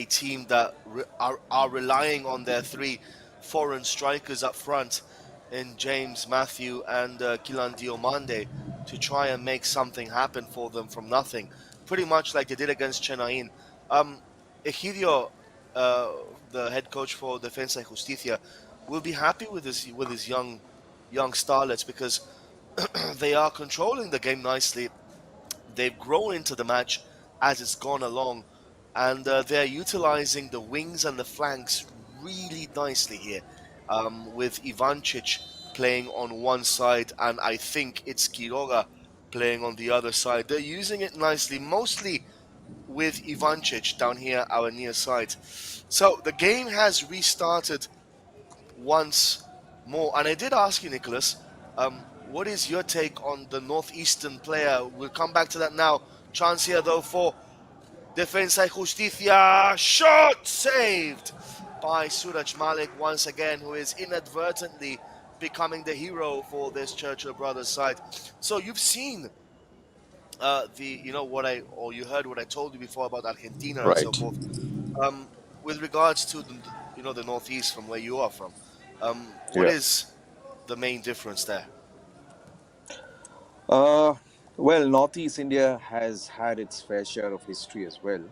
team that are relying on their 3 foreign strikers up front in James, Matthew, and Kilan Diomande to try and make something happen for them from nothing. Pretty much like they did against Chennai. Egidio, the head coach for Defensa y Justicia, will be happy with his young starlets because they are controlling the game nicely. They've grown into the match as it's gone along, and they're utilizing the wings and the flanks really nicely here, with Ivancic playing on one side, and I think it's Quiroga playing on the other side. They're using it nicely, mostly with Ivancic down here, our near side. So the game has restarted once more, and I did ask you, Nicholas, What is your take on the northeastern player? We'll come back to that now. Chance here though for Defensa y Justicia. Shot saved by Suraj Malik once again, who is inadvertently becoming the hero for this Churchill Brothers side. So you've seen you heard what I told you before about Argentina and so Right. forth. With regards to the northeast from where you are from, what Yeah. is the main difference there? Uh, well, Northeast India has had its fair share of history as well.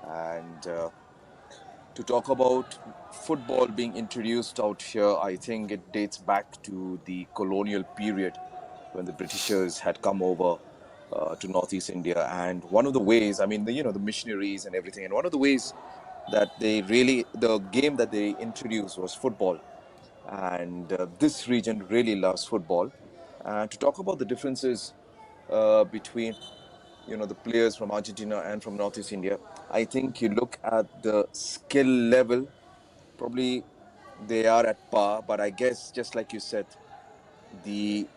And to talk about football being introduced out here, I think it dates back to the colonial period when the Britishers had come over to Northeast India. And one of the ways, I mean, the missionaries and everything, and one of the ways that the game that they introduced was football. And this region really loves football. And to talk about the differences between the players from Argentina and from Northeast India, I think you look at the skill level, probably they are at par, but I guess just like you said, the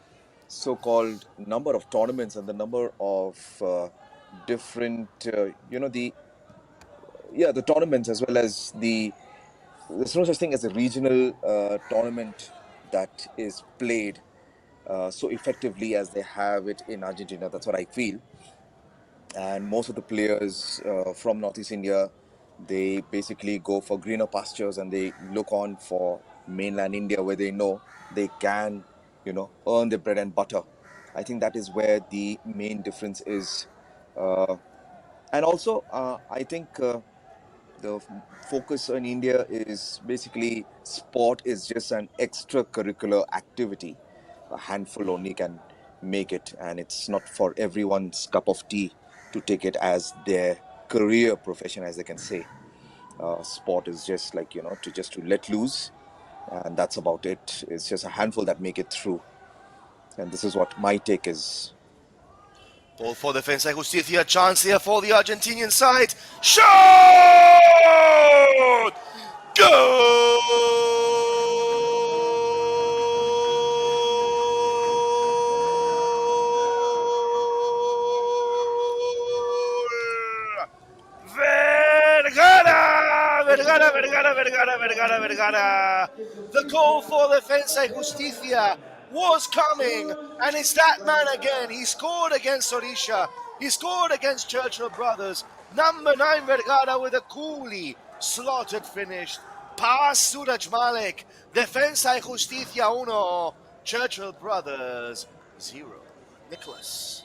so-called number of tournaments and the number of different the tournaments, as well as there's no such thing as a regional tournament that is played so effectively as they have it in Argentina. That's what I feel. And most of the players from Northeast India, they basically go for greener pastures and they look on for mainland India, where they know they can, earn their bread and butter. I think that is where the main difference is. And also, I think the focus in India is basically sport is just an extracurricular activity. A handful only can make it, and it's not for everyone's cup of tea to take it as their career profession, as they can say. Sport is just like to let loose, and that's about it. It's just a handful that make it through, and this is what my take is. Ball for Defensa y Justicia. Chance here for the Argentinian side. Shot! Goal! Vergara! Vergara, Vergara, Vergara, Vergara, Vergara. The goal for Defensa y Justicia was coming, and it's that man again. He scored against Orisha. He scored against Churchill Brothers. Number 9 Vergara with a coolly slotted finish. Pass Suraj Malik. Defensa y Justicia 1. Churchill Brothers 0. Nicholas.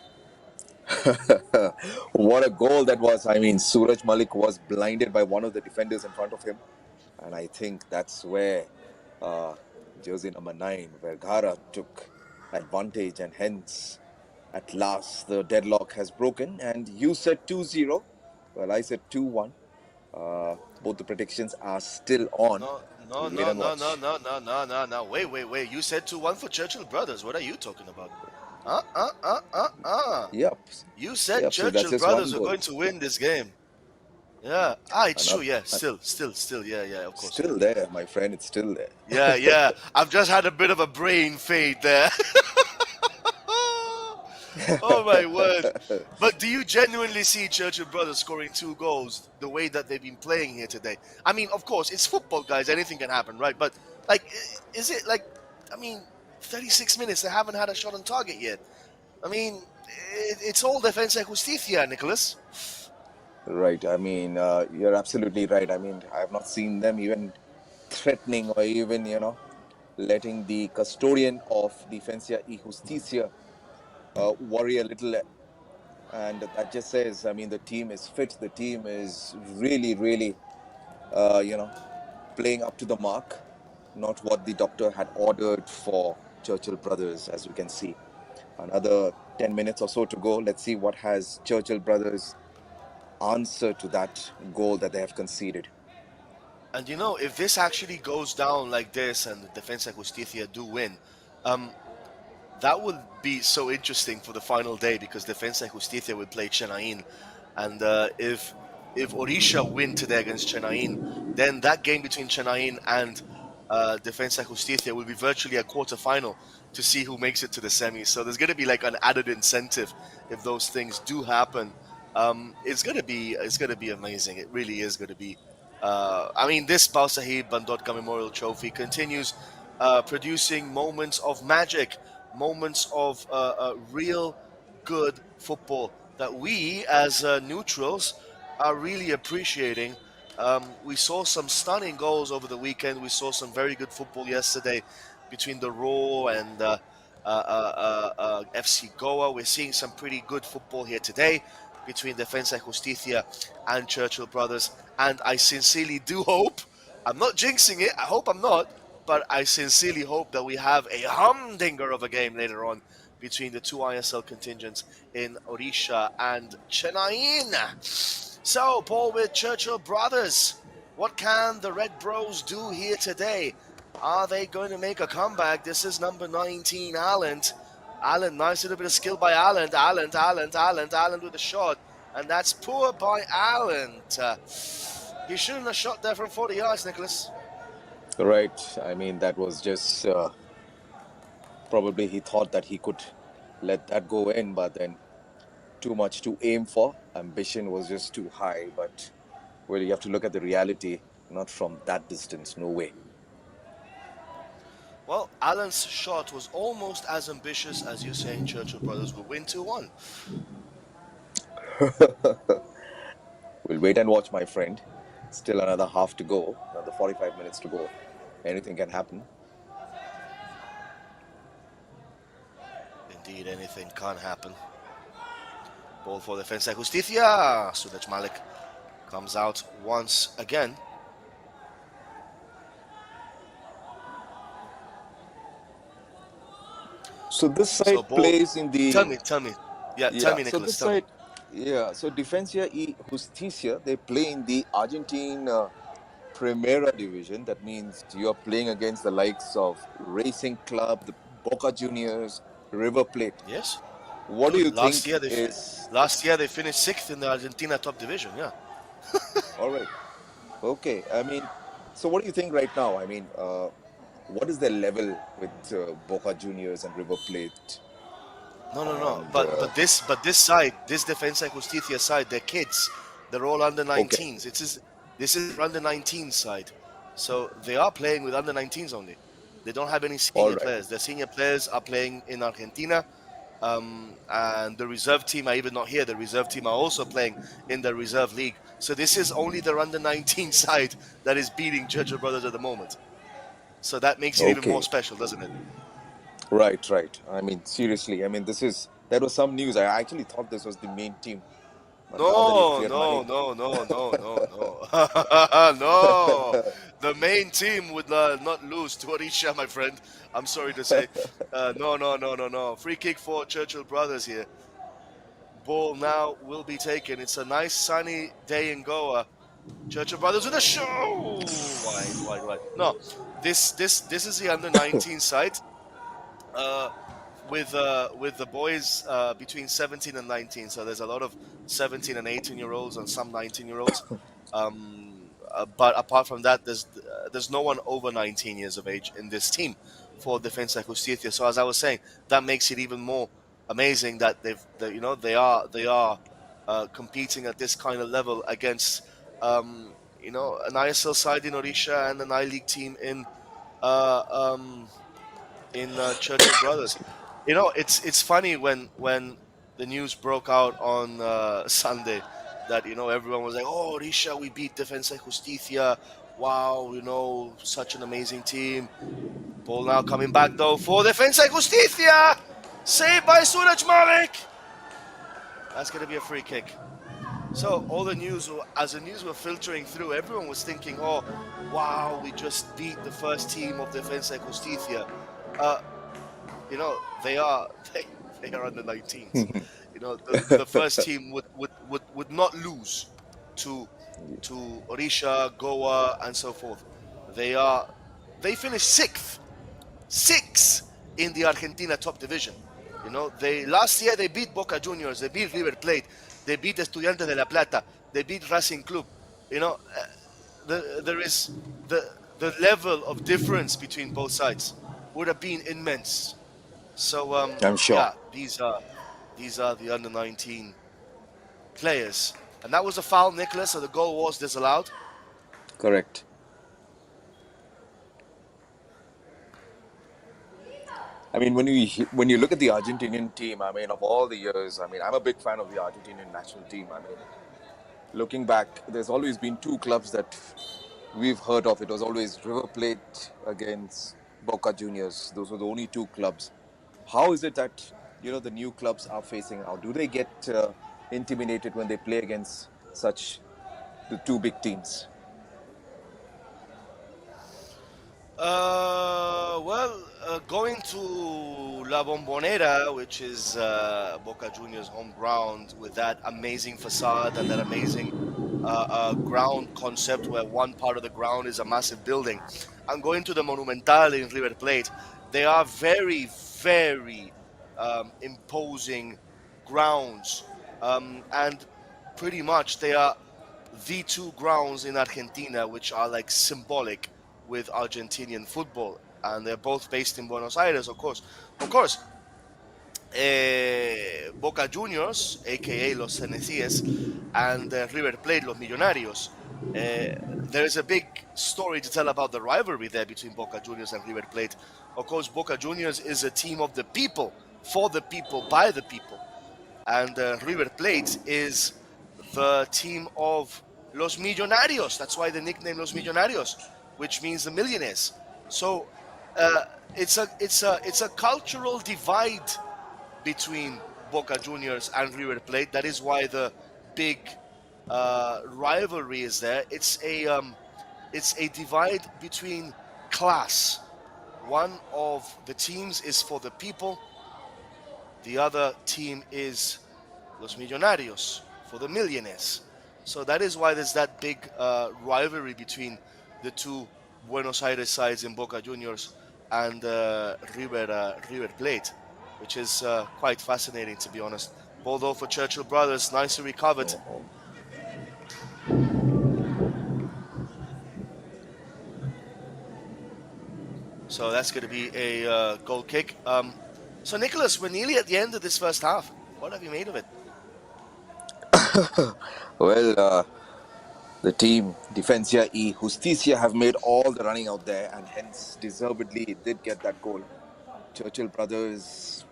What a goal that was. I mean, Suraj Malik was blinded by one of the defenders in front of him. And I think that's where uh, jersey number 9, Vergara, took advantage. And hence, at last, the deadlock has broken. And you said 2-0. Well, I said 2-1. Both the predictions are still on. No, no, We'll wait no, and no, watch. no, no, no, no, no, no. Wait. You said 2-1 for Churchill Brothers. What are you talking about? Yep. You said Yep. So that's Churchill just one Brothers were goal. going to win this game. Yeah. It's true. Another, Yeah. Still. Yeah, of course. still there, my friend. It's still there. Yeah. I've just had a bit of a brain fade there. Oh my word. But do you genuinely see Churchill Brothers scoring 2 goals the way that they've been playing here today? I mean, of course, it's football, guys. Anything can happen, right? But, is it 36 minutes, they haven't had a shot on target yet. I mean, it's all Defensa y Justicia, Nicholas. Right. I mean, you're absolutely right. I mean, I have not seen them even threatening or even, letting the custodian of Defensa y Justicia worry a little. And that just says, I mean, the team is fit. The team is really, really, playing up to the mark, not what the doctor had ordered for Churchill Brothers, as you can see. Another 10 minutes or so to go. Let's see what has Churchill Brothers answer to that goal that they have conceded. And if this actually goes down like this and Defensa y Justicia do win, that would be so interesting for the final day, because Defensa y Justicia will play Chennai. And if Orisha win today against Chennai, then that game between Chennai and Defensa Justicia will be virtually a quarterfinal to see who makes it to the semis. So there's going to be like an added incentive if those things do happen. It's going to be amazing. It really is going to be. I mean, this Bhausaheb Bandodkar Memorial Trophy continues producing moments of magic, moments of real good football that we as neutrals are really appreciating. We saw some stunning goals over the weekend. We saw some very good football yesterday between the Raw and FC Goa. We're seeing some pretty good football here today between Defensa Justicia and Churchill Brothers. And I sincerely do hope, I'm not jinxing it, I hope I'm not, but I sincerely hope that we have a humdinger of a game later on between the two ISL contingents in Odisha and Chennai. So, Paul, with Churchill Brothers, what can the Red Bros do here today? Are they going to make a comeback? This is number 19, Allen. Allen, nice little bit of skill by Allen. Allen with a shot. And that's poor by Allen. He shouldn't have shot there from 40 yards, Nicholas. Right. I mean, that was just probably he thought that he could let that go in, but then too much to aim for. Ambition was just too high. But, well, you have to look at the reality, not from that distance. No way. Well, Allen's shot was almost as ambitious as you're saying Churchill Brothers will win 2-1. We'll wait and watch, my friend. Still another half to go, another 45 minutes to go. Anything can happen. Indeed, anything can happen. Ball for Defensa Justicia. Suraj Malik comes out once again. So this side plays in the... Tell me. Yeah, tell me, Nicholas. So this side, so Defensa y Justicia, they play in the Argentine Primera Division. That means you are playing against the likes of Racing Club, the Boca Juniors, River Plate. Yes. What do you last think year Last year they finished 6th in the Argentina top division, yeah. All right. Okay. I mean, so what do you think right now? I mean, what is their level with Boca Juniors and River Plate? No. But this side, this Defensa Justicia side, they're kids. They're all under 19s. Okay. This is under 19 side. So they are playing with under 19s only. They don't have any senior players. Their senior players are playing in Argentina. And the reserve team are even not here. The reserve team are also playing in the reserve league. So this is only their under 19 side that is beating Churchill Brothers at the moment. So that makes it even more special, doesn't it? Right. I mean, seriously. I mean, that was some news. I actually thought this was the main team. No. No. The main team would not lose to Odisha, my friend. I'm sorry to say. No. Free kick for Churchill Brothers here. Ball now will be taken. It's a nice sunny day in Goa. Churchill Brothers with a show. Wide. No, this is the under 19 side. With the boys between 17 and 19. So there's a lot of 17 and 18-year-olds and some 19-year-olds. But apart from that, there's no one over 19 years of age in this team for Defensa Justicia. So as I was saying, that makes it even more amazing that they are competing at this kind of level against an ISL side in Odisha and an I-League team in Churchill Brothers. It's funny when the news broke out on Sunday that everyone was like, "Oh, Odisha, we beat Defensa Justicia. Wow, such an amazing team." Ball now coming back though for Defensa Justicia, saved by Suraj Malik. That's gonna be a free kick. So all the news, as the news were filtering through, everyone was thinking, "Oh, wow, we just beat the first team of Defensa Justicia." They are under 19s. The first team would not lose to Odisha, Goa, and so forth. They finished sixth in the Argentina top division. Last year they beat Boca Juniors, they beat River Plate, they beat Estudiantes de La Plata, they beat Racing Club. The the level of difference between both sides would have been immense. So I'm sure. yeah, these are the under 19 players, and that was a foul, Nicholas. So the goal was disallowed. Correct. I mean, when you look at the Argentinian team, I mean, of all the years, I mean, I'm a big fan of the Argentinian national team. I mean, looking back, there's always been two clubs that we've heard of. It was always River Plate against Boca Juniors. Those were the only two clubs. How is it that the new clubs are facing now? Do they get intimidated when they play against such the two big teams? Going to La Bombonera, which is Boca Juniors' home ground, with that amazing facade and that amazing ground concept where one part of the ground is a massive building, and going to the Monumental in River Plate, they are very, very imposing grounds, and pretty much they are the two grounds in Argentina which are like symbolic with Argentinian football, and they're both based in Buenos Aires, of course. Boca Juniors, aka Los Cenecies, and River Plate, Los Millonarios. There is a big story to tell about the rivalry there between Boca Juniors and River Plate. Of course, Boca Juniors is a team of the people, for the people, by the people, and River Plate is the team of Los Millonarios. That's why the nickname Los Millonarios, which means the millionaires. So it's a cultural divide between Boca Juniors and River Plate. That is why the big rivalry is there. It's a divide between class. One of the teams is for the people. The other team is Los Millonarios, for the millionaires. So that is why there's that big rivalry between the two Buenos Aires sides in Boca Juniors and River Plate, which is quite fascinating, to be honest. Ball though for Churchill brothers, nicely recovered. So that's going to be a goal kick. So Nicholas, we're nearly at the end of this first half. What have you made of it? Well, the team, Defensa y Justicia, have made all the running out there, and hence deservedly did get that goal. Churchill brothers,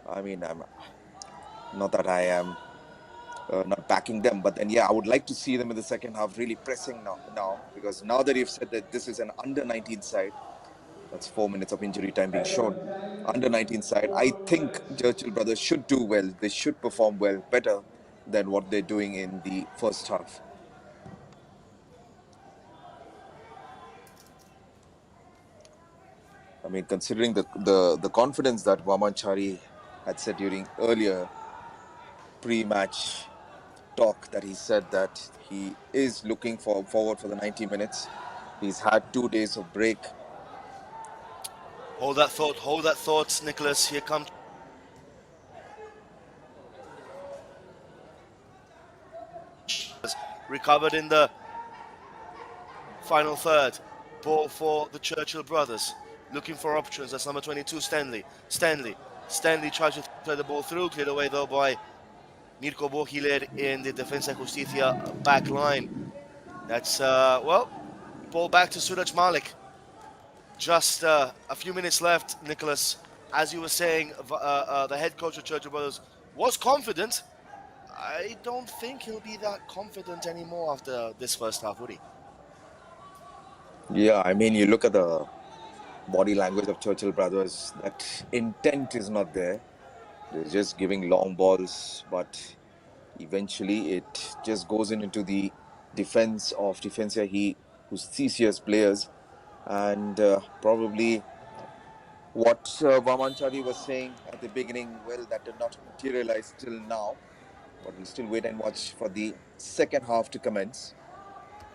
I mean, not that I am not backing them, but then yeah, I would like to see them in the second half really pressing now, because now that you've said that this is an under 19 side, that's 4 minutes of injury time being shown. Under 19 side, I think Churchill brothers should do well. They should perform well, better than what they're doing in the first half. I mean, considering the confidence that Vamanchari had said during earlier pre-match talk, that he said that he is looking forward for the 90 minutes. He's had 2 days of break. Hold that thought, Nicholas. Here comes recovered in the final third. Ball for the Churchill brothers. Looking for options. That's number 22, Stanley. Stanley tries to play the ball through. Cleared away though by Mirko Bohiler in the Defensa Justicia back line. That's, ball back to Suraj Malik. Just a few minutes left, Nicholas. As you were saying, the head coach of Churchill Brothers was confident. I don't think he'll be that confident anymore after this first half, would he? Yeah, I mean, you look at the body language of Churchill brothers, that intent is not there. They're just giving long balls, but eventually it just goes into the defense of Defensa Justicia's players. And probably what Vamanchari was saying at the beginning, well, that did not materialize till now. But we'll still wait and watch for the second half to commence.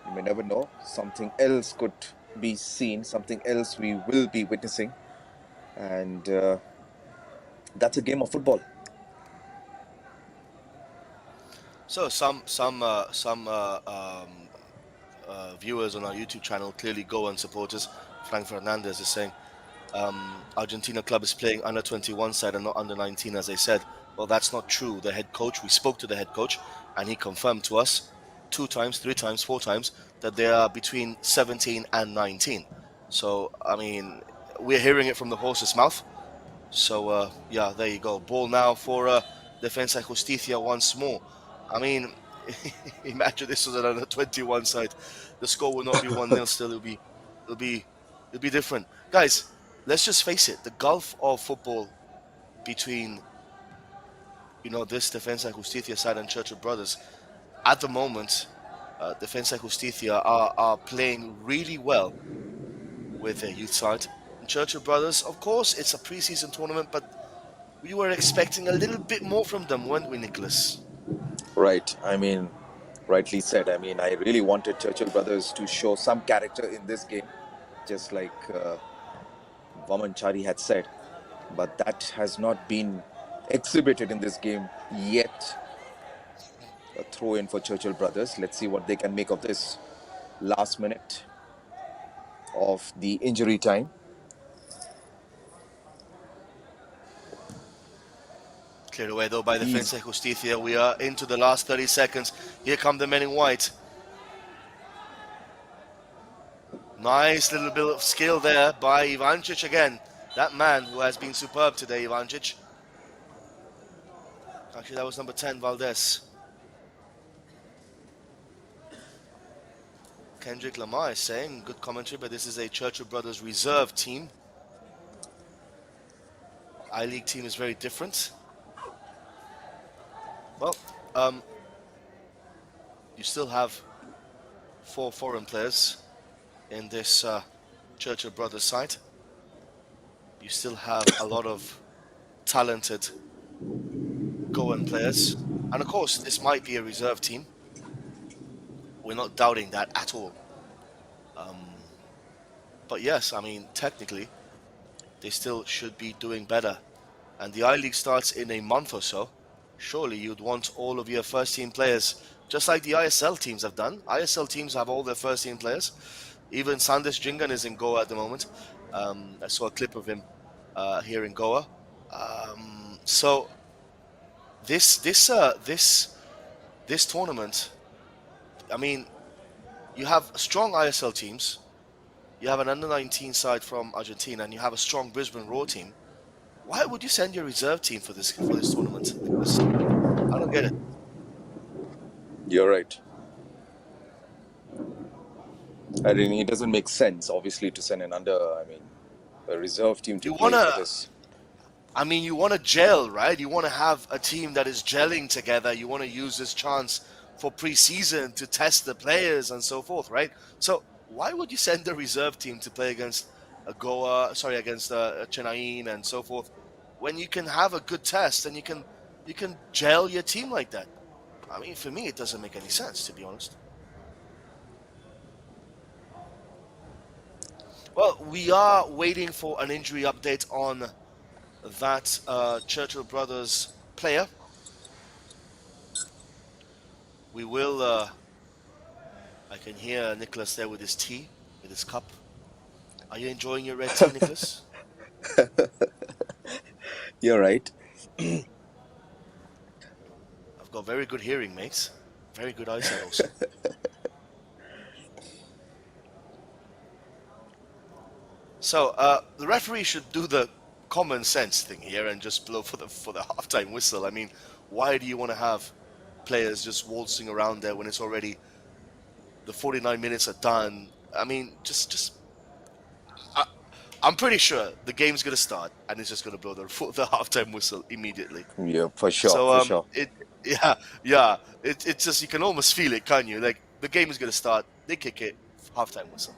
You may never know. Something else could be seen. Something else we will be witnessing. And that's a game of football. So some viewers on our YouTube channel, clearly Goan supporters. Frank Fernandez is saying Argentina club is playing under 21 side and not under 19, as they said. Well, that's not true. The head coach, we spoke to the head coach, and he confirmed to us 2 times, 3 times, 4 times that they are between 17 and 19. So, I mean, we're hearing it from the horse's mouth. So, yeah, there you go. Ball now for Defensa Justicia once more. I mean, imagine this was another 21 side. The score will not be 1-0 still. It'll be different. Guys, let's just face it. The gulf of football between, this Defensa Justicia side and Churchill Brothers, at the moment, Defensa Justicia are playing really well with their youth side. And Churchill Brothers, of course, it's a preseason tournament, but we were expecting a little bit more from them, weren't we, Nicholas? Right. I mean, rightly said. I mean, I really wanted Churchill Brothers to show some character in this game, just like Vaman Chari had said. But that has not been exhibited in this game yet. A throw in for Churchill Brothers. Let's see what they can make of this last minute of the injury time. Cleared away though by Defensa Justicia. We are into the last 30 seconds. Here come the men in white. Nice little bit of skill there by Ivancic again. That man who has been superb today, Ivancic. Actually, that was number 10, Valdez. Kendrick Lamar is saying, good commentary, but this is a Churchill Brothers reserve team. I-League team is very different. Well, you still have 4 foreign players in this Churchill Brothers side. You still have a lot of talented Goan players. And of course, this might be a reserve team. We're not doubting that at all. But yes, I mean, technically, they still should be doing better. And the I-League starts in a month or so. Surely you'd want all of your first team players, just like the ISL teams have done. ISL teams have all their first team players. Even Sandesh Jingan is in Goa at the moment. I saw a clip of him here in Goa. So this tournament, I mean, you have strong ISL teams. You have an under-19 side from Argentina, and you have a strong Brisbane Roar team. Why would you send your reserve team for this tournament? Because I don't get it. You're right. I mean, it doesn't make sense, obviously, to send a reserve team to play for this. I mean, you want to gel, right? You want to have a team that is gelling together. You want to use this chance for pre-season to test the players and so forth, right? So why would you send the reserve team to play against against Chennai and so forth, when you can have a good test and you can gel your team like that? I mean, for me, it doesn't make any sense, to be honest. Well, we are waiting for an injury update on that Churchill Brothers player. We will, I can hear Nicholas there with his tea, with his cup. Are you enjoying your red tea, Nicholas? You're right. I've got very good hearing, mate. Very good eyesight also. So, the referee should do the common sense thing here and just blow for the halftime whistle. I mean, why do you want to have players just waltzing around there when it's already the 49 minutes are done? I mean, I'm pretty sure the game's gonna start and it's just gonna blow the halftime whistle immediately. Yeah, for sure. So for sure. It's just, you can almost feel it, can't you? Like, the game is gonna start, they kick it, halftime whistle.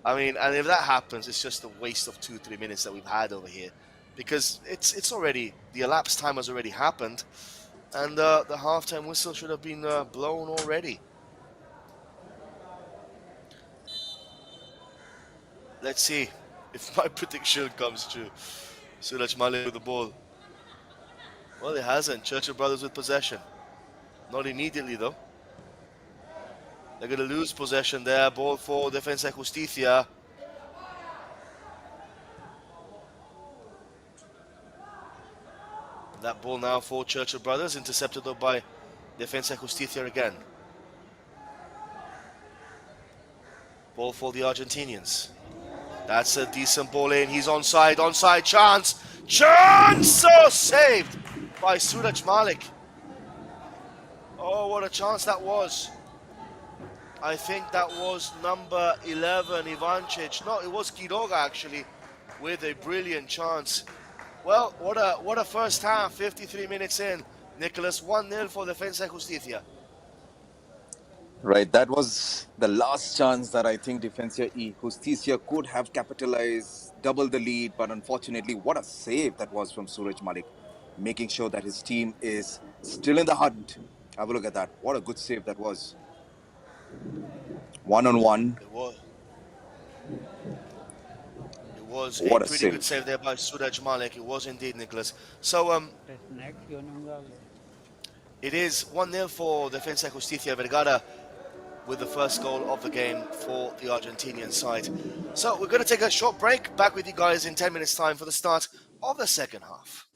I mean, and if that happens, it's just a waste of 2-3 minutes that we've had over here, because it's already, the elapsed time has already happened, and the halftime whistle should have been blown already. Let's see if my prediction comes true. Suraj Malik with the ball. Well, it hasn't. Churchill Brothers with possession. Not immediately, though. They're going to lose possession there. Ball for Defensa Justicia. That ball now for Churchill brothers, intercepted though by Defensa Justicia again. Ball for the Argentinians. That's a decent ball in. He's onside, chance. Chance! Oh, saved by Suraj Malik. Oh, what a chance that was. I think that was number 11, Ivancic. No, it was Quiroga actually, with a brilliant chance. Well, what a first half, 53 minutes in. Nicholas, 1-0 for Defensa Justicia. Right, that was the last chance that I think Defensa y Justicia could have capitalized, double the lead, but unfortunately, what a save that was from Suraj Malik, making sure that his team is still in the hunt. Have a look at that. What a good save that was. One-on-one. It was What a a pretty good save. save there by Suraj Malik. It was indeed, Nicholas. So, it is 1-0 for Defensa Justicia Vergara, with the first goal of the game for the Argentinian side. So we're going to take a short break. Back with you guys in 10 minutes time for the start of the second half.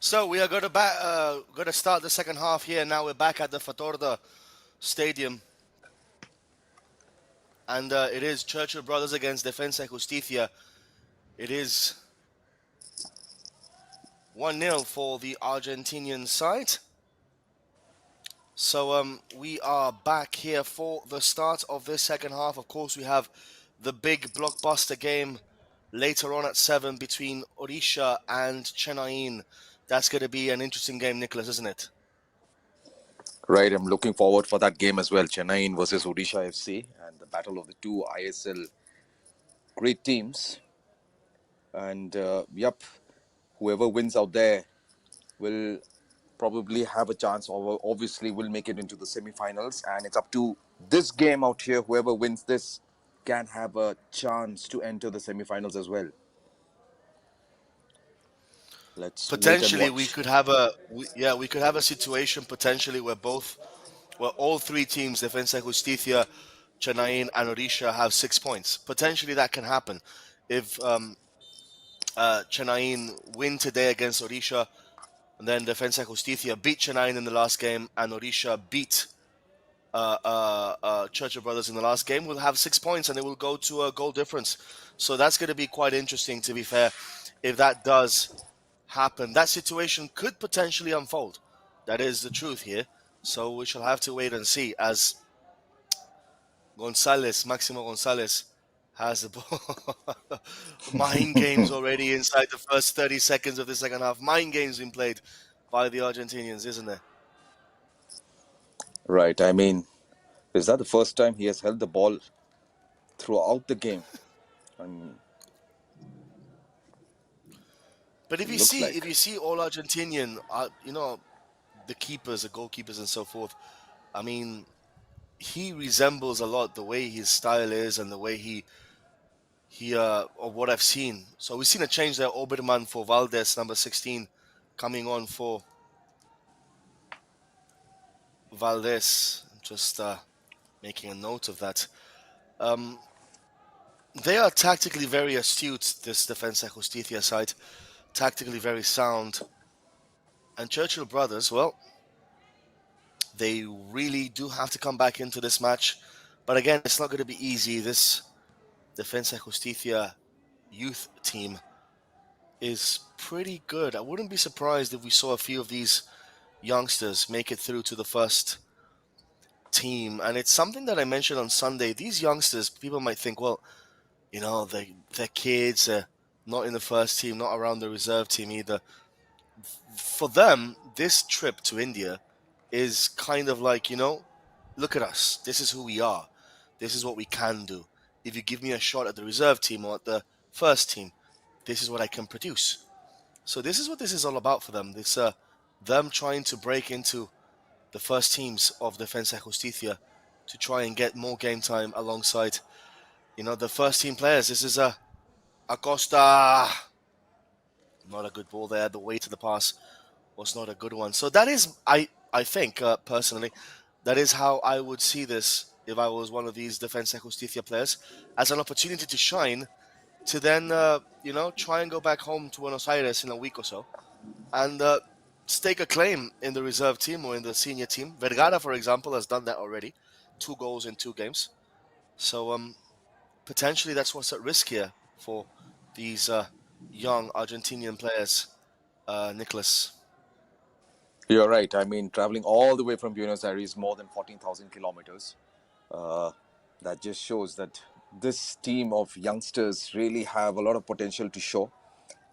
So we are going to start the second half here. Now we're back at the Fatorda Stadium, and it is Churchill brothers against Defensa Justicia. It is 1-0 for the Argentinian side. So we are back here for the start of this second half. Of course, we have the big blockbuster game later on at 7 between Orisha and Chennai. That's going to be an interesting game, Nicholas, isn't it? Right, I'm looking forward for that game as well. Chennai versus Odisha FC and the battle of the two ISL great teams. And whoever wins out there will probably have a chance, or obviously will make it into the semi-finals. And it's up to this game out here. Whoever wins this can have a chance to enter the semi-finals as well. Let's wait and Potentially, we watch. could have we could have a situation potentially where all three teams, Defensa Justicia, Chennai, and Orisha, have 6 points. Potentially, that can happen if Chennai win today against Orisha, and then Defensa Justicia beat Chennai in the last game, and Orisha beat Churchill Brothers in the last game. We'll have 6 points, and it will go to a goal difference. So that's going to be quite interesting, to be fair, if that does happen. That situation could potentially unfold. That is the truth here. So we shall have to wait and see, as Maximo Gonzalez, has the ball. Mind games already inside the first 30 seconds of the second half. Mind games being played by the Argentinians, isn't there? Right, I mean, is that the first time he has held the ball throughout the game? And But it looks like. if you see all Argentinian, the keepers, the goalkeepers, and so forth, I mean, he resembles a lot the way his style is and the way he of what I've seen. So we've seen a change there. Oberman for Valdez, number 16, coming on for Valdez. Just making a note of that. They are tactically very astute, this Defensa Justicia side. Tactically very sound. And Churchill Brothers, well, they really do have to come back into this match. But again, it's not going to be easy. This Defensa Justicia youth team is pretty good. I wouldn't be surprised if we saw a few of these youngsters make it through to the first team. And it's something that I mentioned on Sunday. These youngsters, people might think, well, they're kids, not in the first team, not around the reserve team either. For them, this trip to India is kind of like, look at us. This is who we are. This is what we can do. If you give me a shot at the reserve team or at the first team, this is what I can produce. So this is what this is all about for them. This them trying to break into the first teams of Defensa Justicia to try and get more game time alongside, the first team players. This is Acosta. Not a good ball there. The weight of the pass was not a good one. So that is, I think, personally, that is how I would see this if I was one of these Defensa Justicia players, as an opportunity to shine, to then, try and go back home to Buenos Aires in a week or so and stake a claim in the reserve team or in the senior team. Vergara, for example, has done that already. 2 goals in 2 games. So potentially that's what's at risk here for these young Argentinian players, Nicholas. You're right. I mean, traveling all the way from Buenos Aires, more than 14,000 kilometers, that just shows that this team of youngsters really have a lot of potential to show.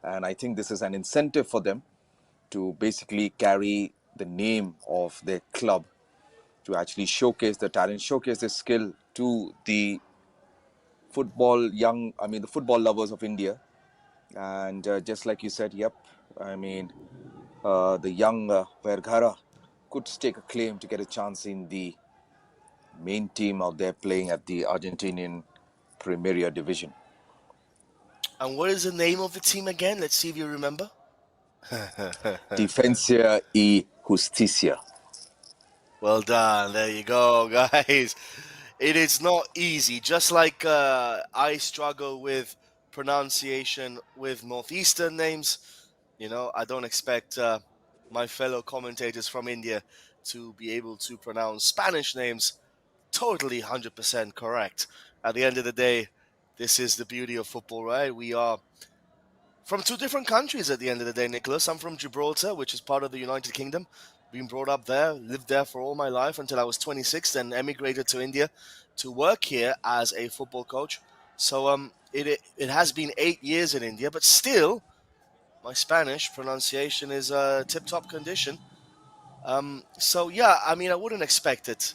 And I think this is an incentive for them to basically carry the name of their club, to actually showcase the talent, showcase their skill to the the football lovers of India. And just like you said, I mean, the young Vergara could stake a claim to get a chance in the main team out there playing at the Argentinian Premier Division. And what is the name of the team again? Let's see if you remember. Defensa y Justicia. Well done. There you go, guys. It is not easy. Just like I struggle with pronunciation with Northeastern names, I don't expect my fellow commentators from India to be able to pronounce Spanish names totally 100% correct. At the end of the day, this is the beauty of football, right? We are from two different countries at the end of the day, Nicholas. I'm from Gibraltar, which is part of the United Kingdom. Been brought up there, lived there for all my life until I was 26, then emigrated to India to work here as a football coach. So it has been 8 years in India, but still, my Spanish pronunciation is tip-top condition. So yeah, I mean, I wouldn't expect it,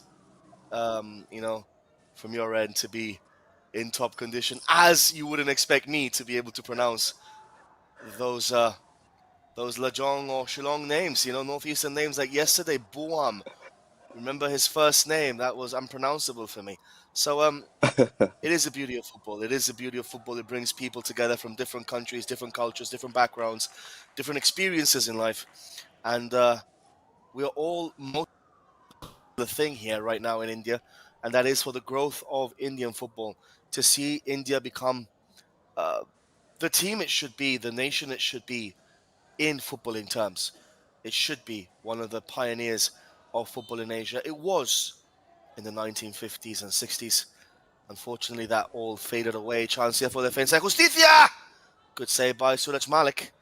from your end to be in top condition, as you wouldn't expect me to be able to pronounce those Lajong or Shillong names, northeastern names like yesterday, Buam. Remember his first name? That was unpronounceable for me. So it is the beauty of football. It is the beauty of football. It brings people together from different countries, different cultures, different backgrounds, different experiences in life, and we are all most the thing here right now in India, and that is for the growth of Indian football. To see India become uh, the team it should be, the nation it should be in footballing terms. It should be one of the pioneers of football in Asia. It was in the 1950s and 60s. Unfortunately, that all faded away. Chance here for Defensa Justicia! Good save by Suraj Malik.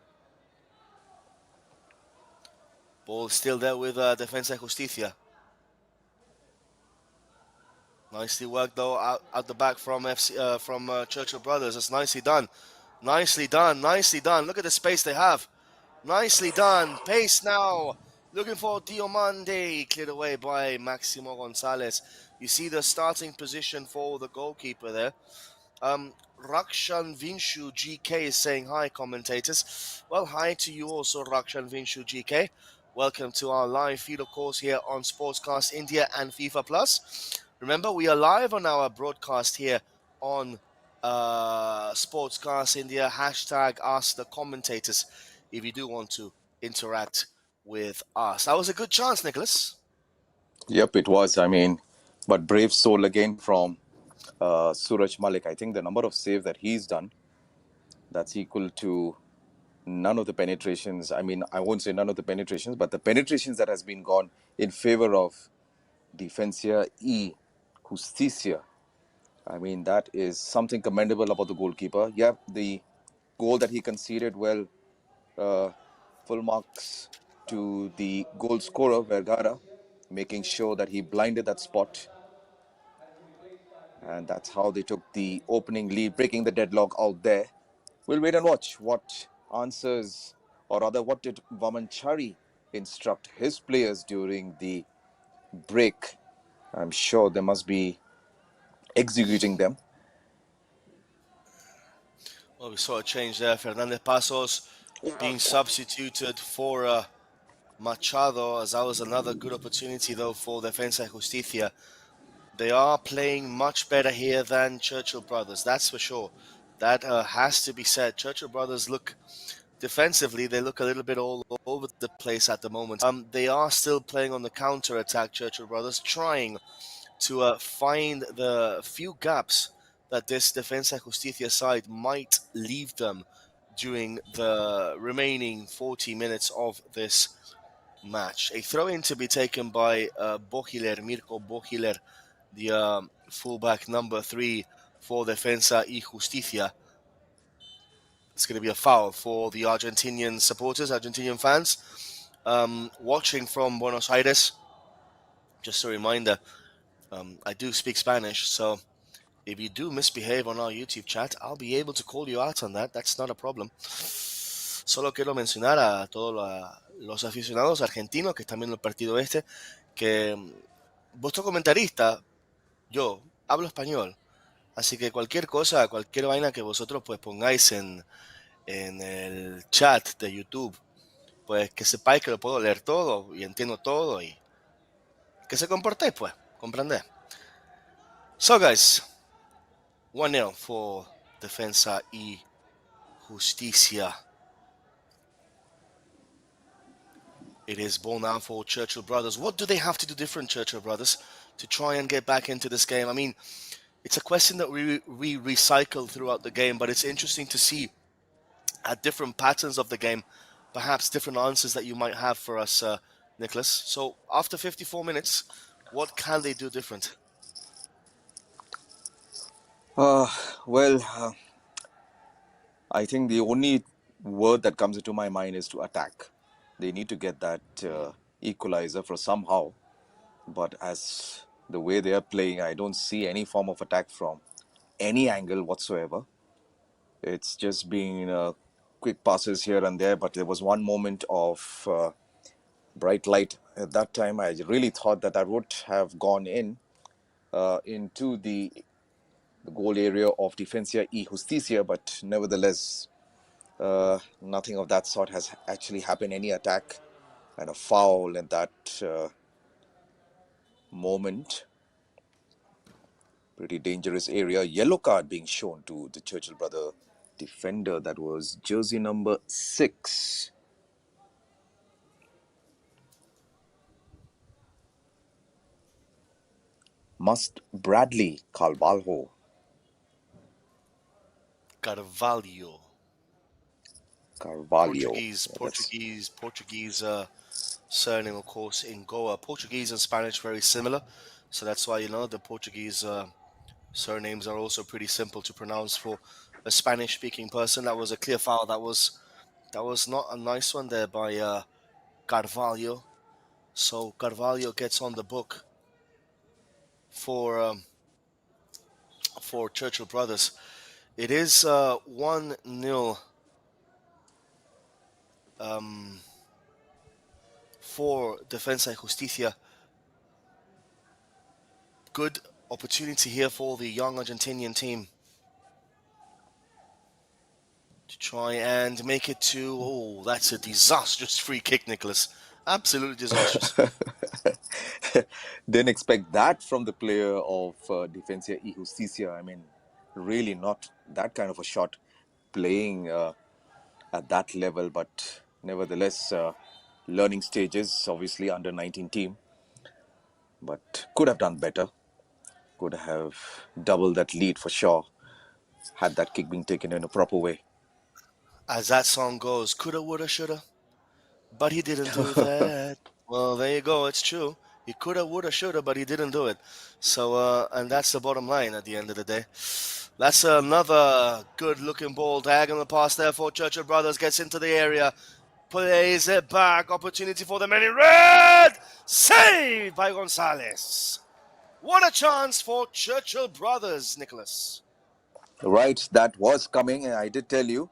Ball still there with Defensa Justicia. Nicely worked though out the back from Churchill Brothers. That's nicely done. Nicely done. Nicely done. Look at the space they have. Nicely done. Pace now. Looking for Diomande. Cleared away by Maximo Gonzalez. You see the starting position for the goalkeeper there. Rakshan Vinshu GK is saying hi, commentators. Well, hi to you also, Rakshan Vinshu GK. Welcome to our live feed, of course, here on Sportscast India and FIFA Plus. Remember, we are live on our broadcast here on Sportscast India. Hashtag Ask the Commentators if you do want to interact with us. That was a good chance, Nicholas. Yep, it was. I mean, but brave soul again from Suraj Malik. I think the number of saves that he's done, that's equal to none of the penetrations. I mean, I won't say none of the penetrations, but the penetrations that has been gone in favor of Defensa y Justicia. I mean, that is something commendable about the goalkeeper. Yeah, the goal that he conceded, well, full marks to the goal scorer, Vergara, making sure that he blinded that spot. And that's how they took the opening lead, breaking the deadlock out there. We'll wait and watch what answers, or rather, what did Vamanchari instruct his players during the break. I'm sure they must be executing them. Well, we saw a change there. Fernandez Pasos being substituted for Machado, as that was another good opportunity, though, for Defensa Justicia. They are playing much better here than Churchill Brothers, that's for sure. That has to be said. Churchill Brothers look defensively, they look a little bit all over the place at the moment. They are still playing on the counter attack, Churchill Brothers, trying to find the few gaps that this Defensa Justicia side might leave them during the remaining 40 minutes of this match. A throw-in to be taken by Mirko Bohiler, the fullback number 3 for Defensa y Justicia. It's going to be a foul for the Argentinian supporters, Argentinian fans. Watching from Buenos Aires, just a reminder, I do speak Spanish, so if you do misbehave on our YouTube chat, I'll be able to call you out on that. That's not a problem. Solo quiero mencionar a todos los aficionados argentinos que están viendo el partido este, que vuestro comentarista, yo, hablo español. Así que cualquier cosa, cualquier vaina que vosotros pues pongáis en el chat de YouTube, pues que sepáis que lo puedo leer todo y entiendo todo y que se comportéis, pues, comprendés. So guys, 1-0 for Defensa y Justicia. It is ball now for Churchill Brothers. What do they have to do different, Churchill Brothers, to try and get back into this game? I mean, it's a question that we recycle throughout the game, but it's interesting to see at different patterns of the game perhaps different answers that you might have for us, Nicholas. So after 54 minutes, what can they do different? Uh, well, I think the only word that comes into my mind is to attack. They need to get that equalizer for somehow. But as the way they are playing, I don't see any form of attack from any angle whatsoever. It's just been quick passes here and there, but there was one moment of bright light at that time. I really thought that I would have gone in into the goal area of Defensa y Justicia, but nevertheless, nothing of that sort has actually happened. Any attack and a foul in that moment. Pretty dangerous area. Yellow card being shown to the Churchill brother defender. That was jersey number 6. Must Bradley Carvalho. Carvalho. Carvalho. Portuguese, Yeah, that's Portuguese, Portuguese surname, of course, in Goa. Portuguese and Spanish very similar, so that's why the Portuguese surnames are also pretty simple to pronounce for a Spanish-speaking person. That was a clear foul. That was not a nice one there by Carvalho. So Carvalho gets on the book for Churchill Brothers. It is 1-0 for Defensa y Justicia. Good opportunity here for the young Argentinian team to try and make it to. Oh, that's a disastrous free kick, Nicholas. Absolutely disastrous. didn't expect that from the player of Defensa y Justicia. I mean, really not that kind of a shot playing at that level, but nevertheless, learning stages, obviously under 19 team, but could have done better. Could have doubled that lead for sure had that kick been taken in a proper way. As that song goes, coulda, woulda, shoulda, but he didn't do that. Well, there you go. It's true. He coulda, woulda, shoulda, but he didn't do it. So, and that's the bottom line at the end of the day. That's another good-looking ball. Diagonal pass there for Churchill Brothers. Gets into the area. Plays it back. Opportunity for the men in red. Saved by Gonzalez. What a chance for Churchill Brothers, Nicholas. Right, that was coming, and I did tell you.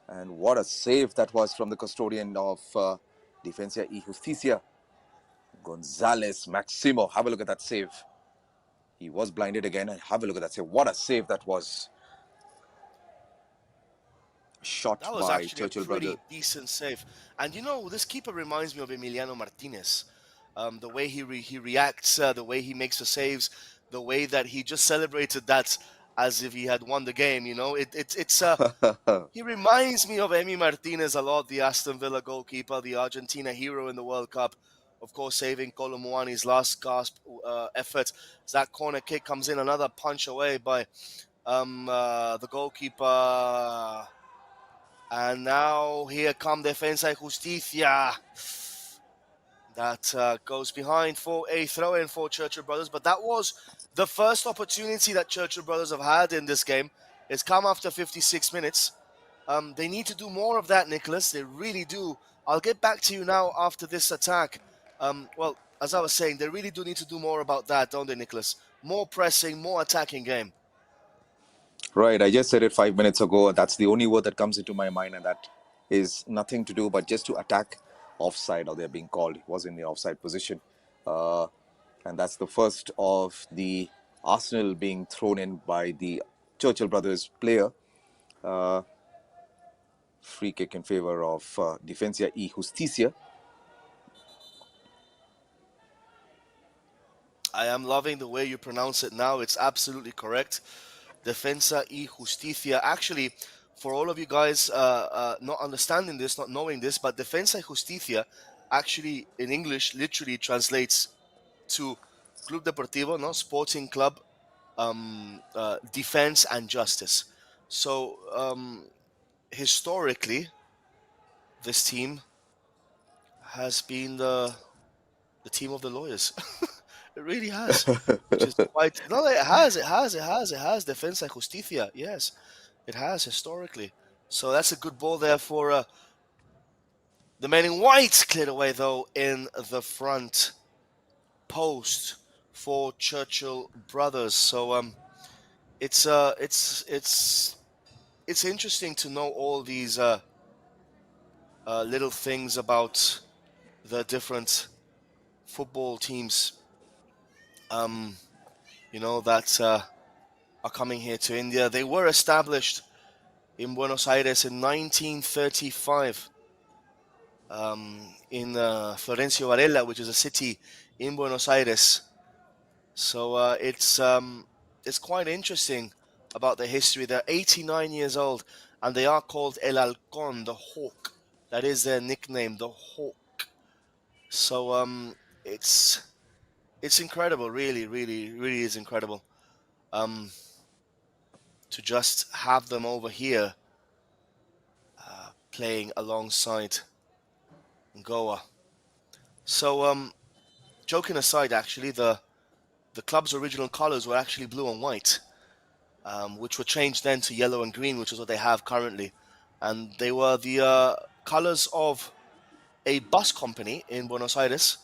And what a save that was from the custodian of Defensa y Justicia, Gonzalez Maximo. Have a look at that save. He was blinded again, and have a look at that save. What a save that was. Shot That was by actually a Churchill brother. pretty decent save. And this keeper reminds me of Emiliano Martinez. The way he reacts, the way he makes the saves, the way that he just celebrated that as if he had won the game. He reminds me of Emi Martinez a lot, the Aston Villa goalkeeper, the Argentina hero in the World Cup. Of course, saving Colomuani's last gasp effort. As that corner kick comes in, another punch away by the goalkeeper. And now here come Defensa y Justicia. That goes behind for a throw-in for Churchill Brothers. But that was the first opportunity that Churchill Brothers have had in this game. It's come after 56 minutes. They need to do more of that, Nicholas. They really do. I'll get back to you now after this attack. Well, as I was saying, they really do need to do more about that, don't they, Nicholas? More pressing, more attacking game. Right, I just said it 5 minutes ago. That's the only word that comes into my mind, and that is nothing to do but just to attack offside, or they're being called. He was in the offside position. And that's the first of the Arsenal being thrown in by the Churchill brothers player. Free kick in favor of Defensa y Justicia. I am loving the way you pronounce it now. It's absolutely correct. Defensa y Justicia. Actually, for all of you guys not understanding this, not knowing this, but Defensa y Justicia actually in English literally translates to Club Deportivo, no, Sporting Club, Defense and Justice. So historically, this team has been the team of the lawyers. It really has, which is quite. No, it has, Defensa y Justicia. Yes, it has historically. So that's a good ball there for the men in white. Cleared away though in the front post for Churchill brothers. So it's interesting to know all these little things about the different football teams. That are coming here to India. They were established in Buenos Aires in 1935 in Florencio Varela, which is a city in Buenos Aires. So it's quite interesting about the history. They're 89 years old, and they are called El Halcón, the Hawk. That is their nickname, the Hawk. So it's incredible, really, really, really is incredible. To just have them over here playing alongside Goa. So joking aside, actually, the club's original colors were actually blue and white, which were changed then to yellow and green, which is what they have currently. And they were the colors of a bus company in Buenos Aires,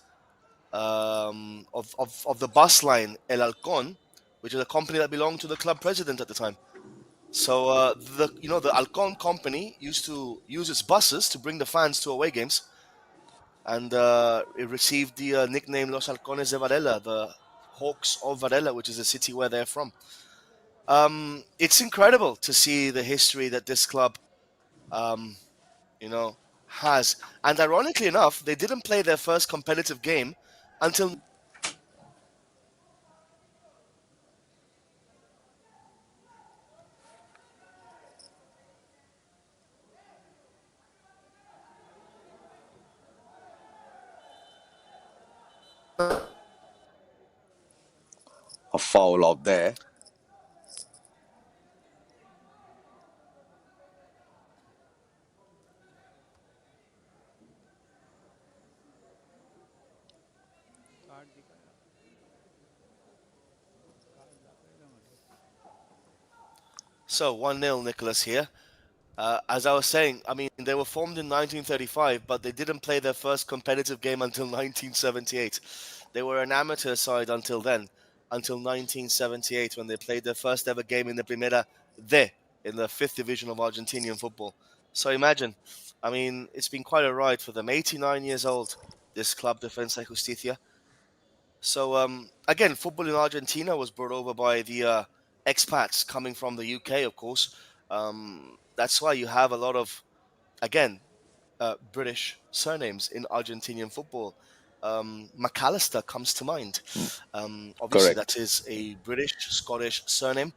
of the bus line El Halcón, which is a company that belonged to the club president at the time. So the Halcón company used to use its buses to bring the fans to away games, and it received the nickname Los Halcones de Varela, the Hawks of Varela, which is the city where they're from. It's incredible to see the history that this club, um, has. And ironically enough, they didn't play their first competitive game until A foul out there. So 1-0, Nicholas here. As I was saying, I mean, they were formed in 1935, but they didn't play their first competitive game until 1978. They were an amateur side until then, until 1978, when they played their first ever game in the Primera D, in the fifth division of Argentinian football. So imagine, I mean, it's been quite a ride for them. 89 years old, this club, Defensa y Justicia. So again, football in Argentina was brought over by the expats coming from the UK, of course. That's why you have a lot of, again, British surnames in Argentinian football. McAllister comes to mind. Obviously, Correct. that is a British Scottish surname.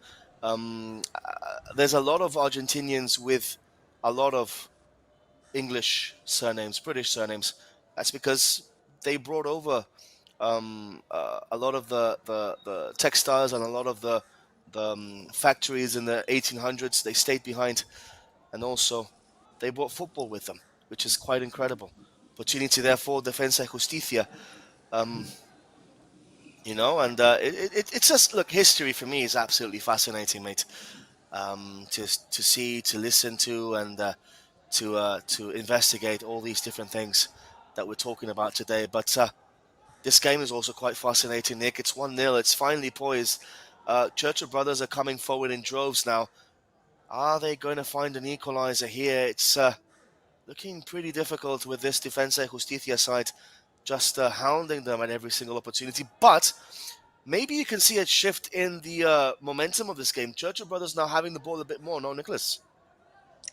There's a lot of Argentinians with a lot of English surnames, British surnames. That's because they brought over a lot of the textiles and a lot of the factories in the 1800s. They stayed behind, and also they brought football with them, which is quite incredible. Opportunity there for Defensa y Justicia. Um, it's just, look, history for me is absolutely fascinating, mate. To see, to listen to, and to investigate all these different things that we're talking about today. But this game is also quite fascinating, Nick. It's 1-0. It's finally poised. Churchill brothers are coming forward in droves now. Are they going to find an equalizer here? It's looking pretty difficult with this Defensa y Justicia side just hounding them at every single opportunity. But maybe you can see a shift in the momentum of this game. Churchill brothers now having the ball a bit more, no, Nicholas?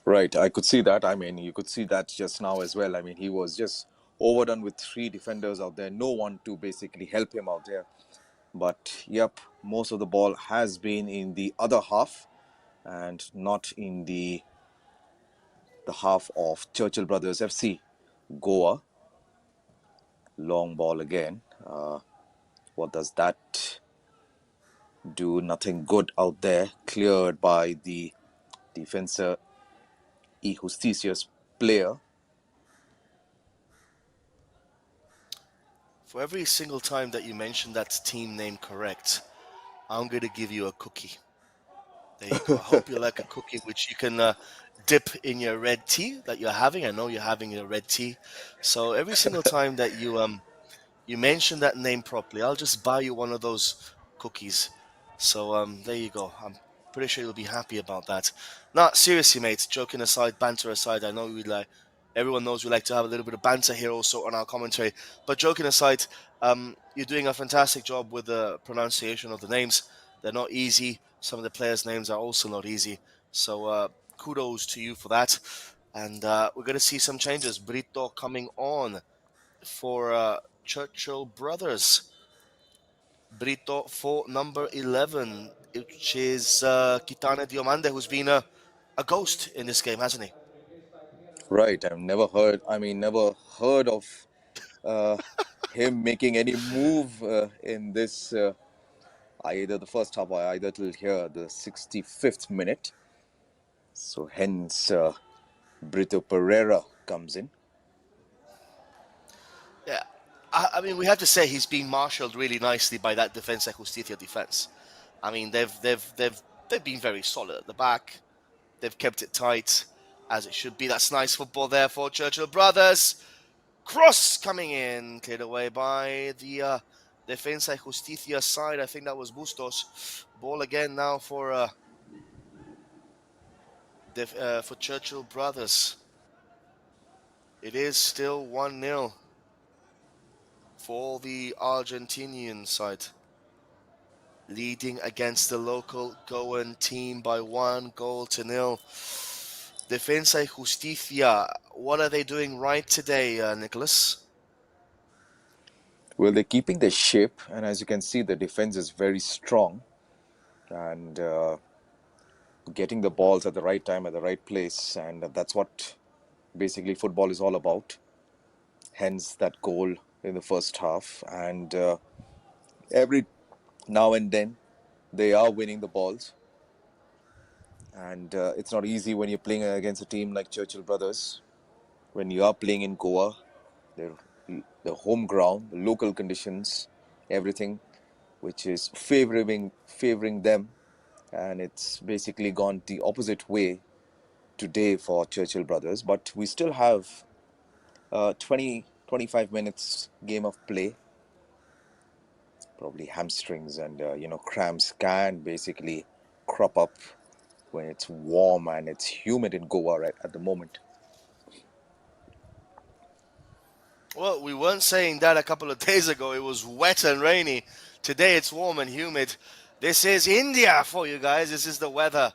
Right, I could see that. I mean, you could see that just now as well. I mean, he was just overdone with three defenders out there. No one to basically help him out there. But yep, most of the ball has been in the other half and not in the half of Churchill Brothers FC. Goa. Long ball again. What does that do? Nothing good out there. Cleared by the Defensa y Justicia's player. for every single time that you mention that team name correct, I'm going to give you a cookie. There you go. I hope you like a cookie which you can dip in your red tea that you're having. I know you're having your red tea. So every single time that you mention that name properly, I'll just buy you one of those cookies. So there you go. I'm pretty sure you'll be happy about that. Now, seriously, mate. Joking aside, banter aside, I know we like. Everyone knows we like to have a little bit of banter here also on our commentary. But joking aside, you're doing a fantastic job with the pronunciation of the names. They're not easy. Some of the players' names are also not easy. So kudos to you for that. And we're going to see some changes. Brito coming on for Churchill Brothers. Brito for number 11, which is Kitane Diomande, who's been a ghost in this game, hasn't he? Right. I've never heard of uh, him making any move in this either the first half or either till here, the 65th minute. So hence Brito Pereira comes in. Yeah. I mean, we have to say he's being marshaled really nicely by that Defensa Justicia defense. I mean, they've been very solid at the back. They've kept it tight as it should be. That's nice football there for Churchill Brothers. Cross coming in, cleared away by the Defensa Justicia side. I think that was Bustos. Ball again now for Churchill Brothers. It is still 1-0 for the Argentinian side, leading against the local Goan team by 1-0. Defensa y Justicia, what are they doing right today, Nicholas? Well, they're keeping their shape, and as you can see, the defense is very strong and getting the balls at the right time, at the right place, and that's what basically football is all about. Hence that goal in the first half, and every now and then they are winning the balls, and it's not easy when you're playing against a team like Churchill Brothers. When you are playing in Goa, the home ground, the local conditions, everything, which is favoring them, and it's basically gone the opposite way today for Churchill Brothers. But we still have 25 minutes game of play. Probably hamstrings and cramps can basically crop up when it's warm and it's humid in Goa right at the moment. Well, we weren't saying that a couple of days ago. It was wet and rainy. Today it's warm and humid. This is India for you guys. This is the weather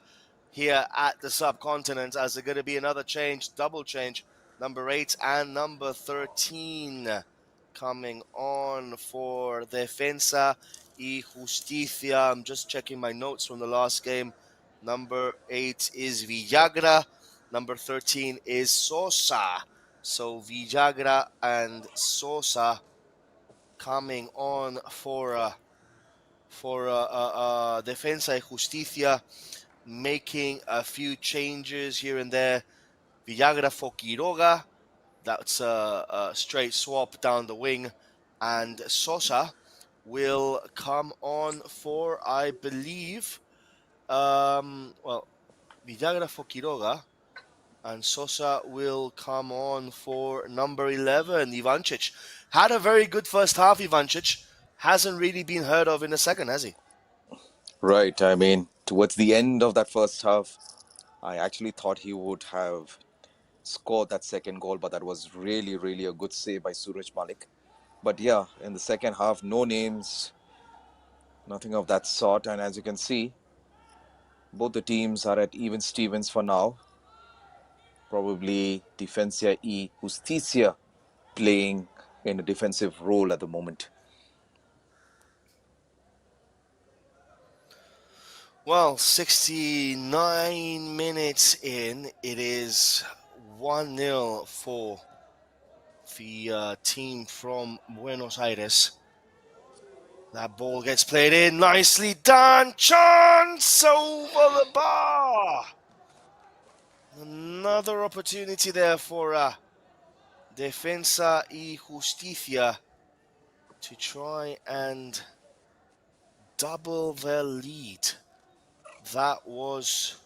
here at the subcontinent, as there's going to be another change, double change. Number 8 and number 13 coming on for Defensa y Justicia. I'm just checking my notes from the last game. Number 8 is Villagra. Number 13 is Sosa. So Villagra and Sosa coming on for Defensa y Justicia, making a few changes here and there. Villagra for Quiroga, that's a straight swap down the wing, and Sosa will come on for, I believe, Villagra for Quiroga, and Sosa will come on for number 11, Ivancic. Had a very good first half, Ivancic. Hasn't really been heard of in the second, has he? Right. I mean, towards the end of that first half, I actually thought he would have scored that second goal, but that was really, really a good save by Suraj Malik. But yeah, in the second half, no names, nothing of that sort. And as you can see, both the teams are at even Stevens for now. Probably Defensa y Justicia playing in a defensive role at the moment. Well, 69 minutes in, it is 1-0 for the team from Buenos Aires. That ball gets played in, nicely done. Chance over the bar. Another opportunity there for Defensa y Justicia. to try and double their lead. That was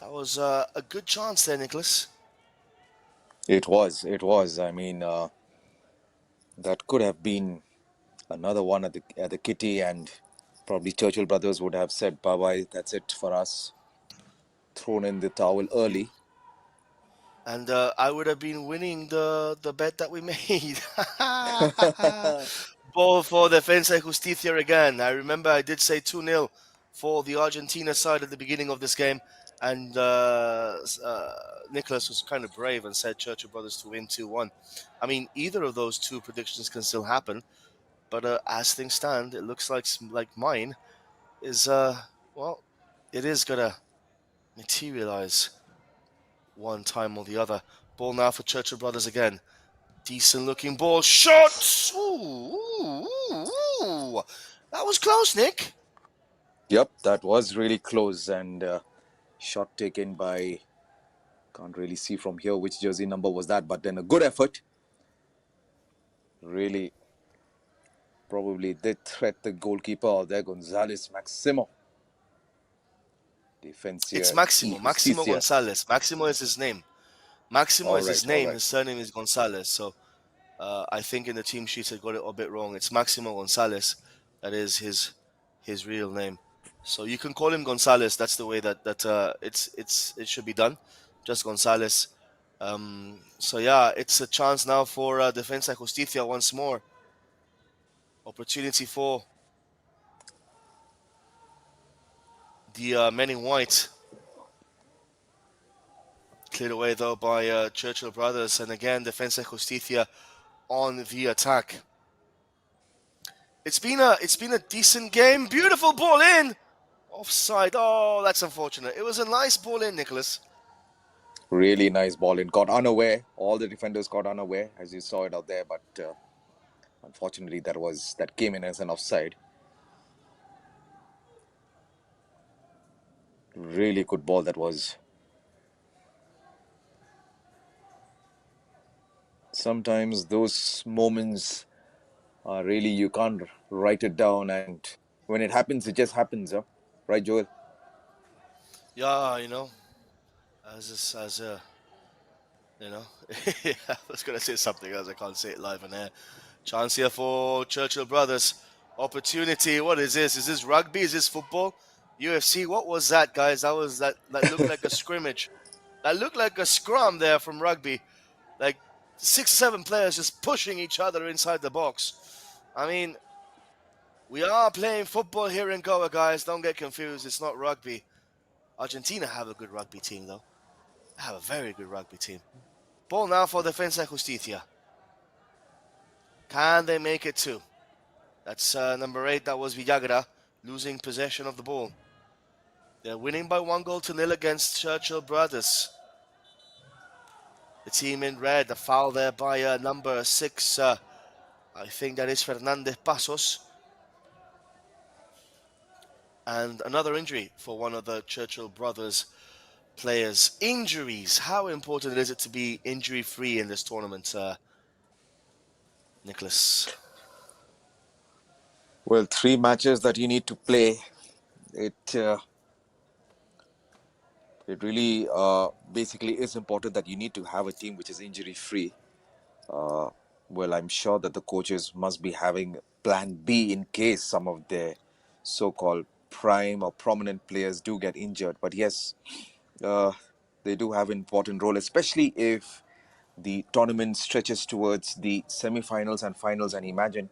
a good chance there, Nicholas. It was. It was. I mean, that could have been another one at the kitty, and probably Churchill brothers would have said, "Bye bye. That's it for us." Thrown in the towel early. And I would have been winning the bet that we made. Ball for Defensa y Justicia again. I remember I did say 2-0 for the Argentina side at the beginning of this game, and Nicholas was kind of brave and said Churchill Brothers to win 2-1. I mean, either of those two predictions can still happen, but as things stand, it looks like mine is well, it is gonna materialize one time or the other. Ball now for Churchill Brothers again. Decent looking ball. Shot! Ooh. That was close, Nick. Yep, that was really close, and shot taken by, can't really see from here which jersey number was that, but then a good effort. Really, probably did threat the goalkeeper out there, Gonzalez Maximo. It's Defensa y Maximo Justicia. Gonzalez. Maximo is his name. Maximo All is right, his all name. right. His surname is Gonzalez. So I think in the team sheets I got it a bit wrong. It's Maximo Gonzalez. That is his real name. So you can call him Gonzalez. That's the way that it should be done. Just Gonzalez. So yeah, it's a chance now for Defensa y Justicia once more. Opportunity for the men in white. Cleared away though by Churchill Brothers, and again Defensa y Justicia on the attack. It's been a decent game. Beautiful ball in. Offside. Oh, that's unfortunate. It was a nice ball in, Nicholas. Really nice ball in. Got unaware. All the defenders got unaware, as you saw it out there, but unfortunately that came in as an offside. Really good ball that was. Sometimes those moments are really, you can't write it down, and when it happens, it just happens, huh? Right, Joel? Yeah, as a I was gonna say something else. I can't say it live on air. Chance here for Churchill Brothers. Opportunity. What is this? Is this rugby? Is this football? UFC? What was that, guys? That looked like a scrimmage. That looked like a scrum there from rugby. Like 6, 7 players just pushing each other inside the box. I mean, we are playing football here in Goa, guys. Don't get confused. It's not rugby. Argentina have a good rugby team, though. They have a very good rugby team. Ball now for Defensa y Justicia. Can they make it two? That's number 8. That was Villagra losing possession of the ball. They're winning by 1-0 against Churchill Brothers. The team in red, a foul there by number 6. I think that is Fernandez Pasos. And another injury for one of the Churchill Brothers players. Injuries. How important is it to be injury-free in this tournament, Nicholas? Well, 3 matches that you need to play. It really basically is important that you need to have a team which is injury-free. Well, I'm sure that the coaches must be having plan B in case some of their so-called prime or prominent players do get injured. But yes, uh, they do have an important role, especially if the tournament stretches towards the semi-finals and finals. And imagine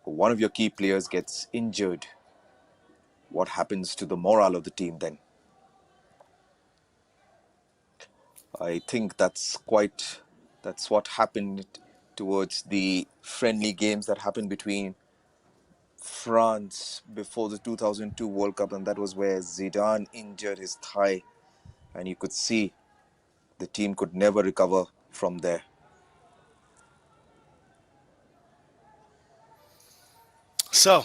one of your key players gets injured. What happens to the morale of the team then? I think that's what happened towards the friendly games that happened between France before the 2002 World Cup, and that was where Zidane injured his thigh, and you could see the team could never recover from there. So,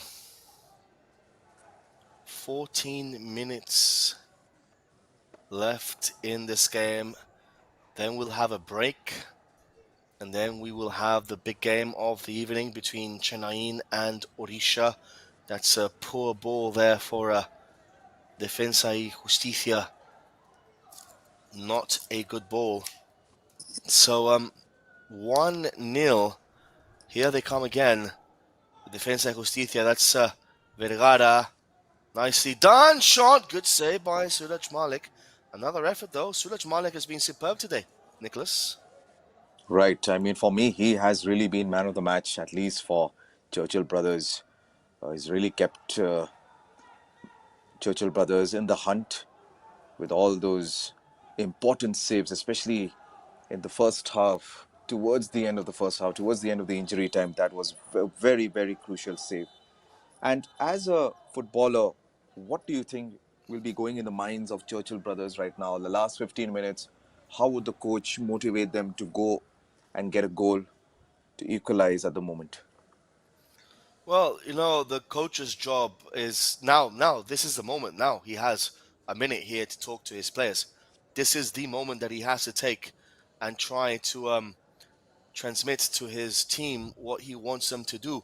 14 minutes left in this game. Then we'll have a break. And then we will have the big game of the evening between Chennai and Orisha. That's a poor ball there for Defensa y Justicia. Not a good ball. So 1-0. Here they come again. Defensa y Justicia. That's Vergara. Nicely done. Shot. Good save by Suraj Malik. Another effort though. Suraj Malik has been superb today, Nicholas. Right. I mean, for me, he has really been man of the match, at least for Churchill Brothers. He's really kept Churchill Brothers in the hunt with all those important saves, especially in the first half, towards the end of the first half, towards the end of the injury time. That was a very, very crucial save. And as a footballer, what do you think will be going in the minds of Churchill Brothers right now? The last 15 minutes, how would the coach motivate them to go and get a goal to equalize at the moment? Well, the coach's job is now. Now, this is the moment. Now he has a minute here to talk to his players. This is the moment that he has to take and try to transmit to his team what he wants them to do.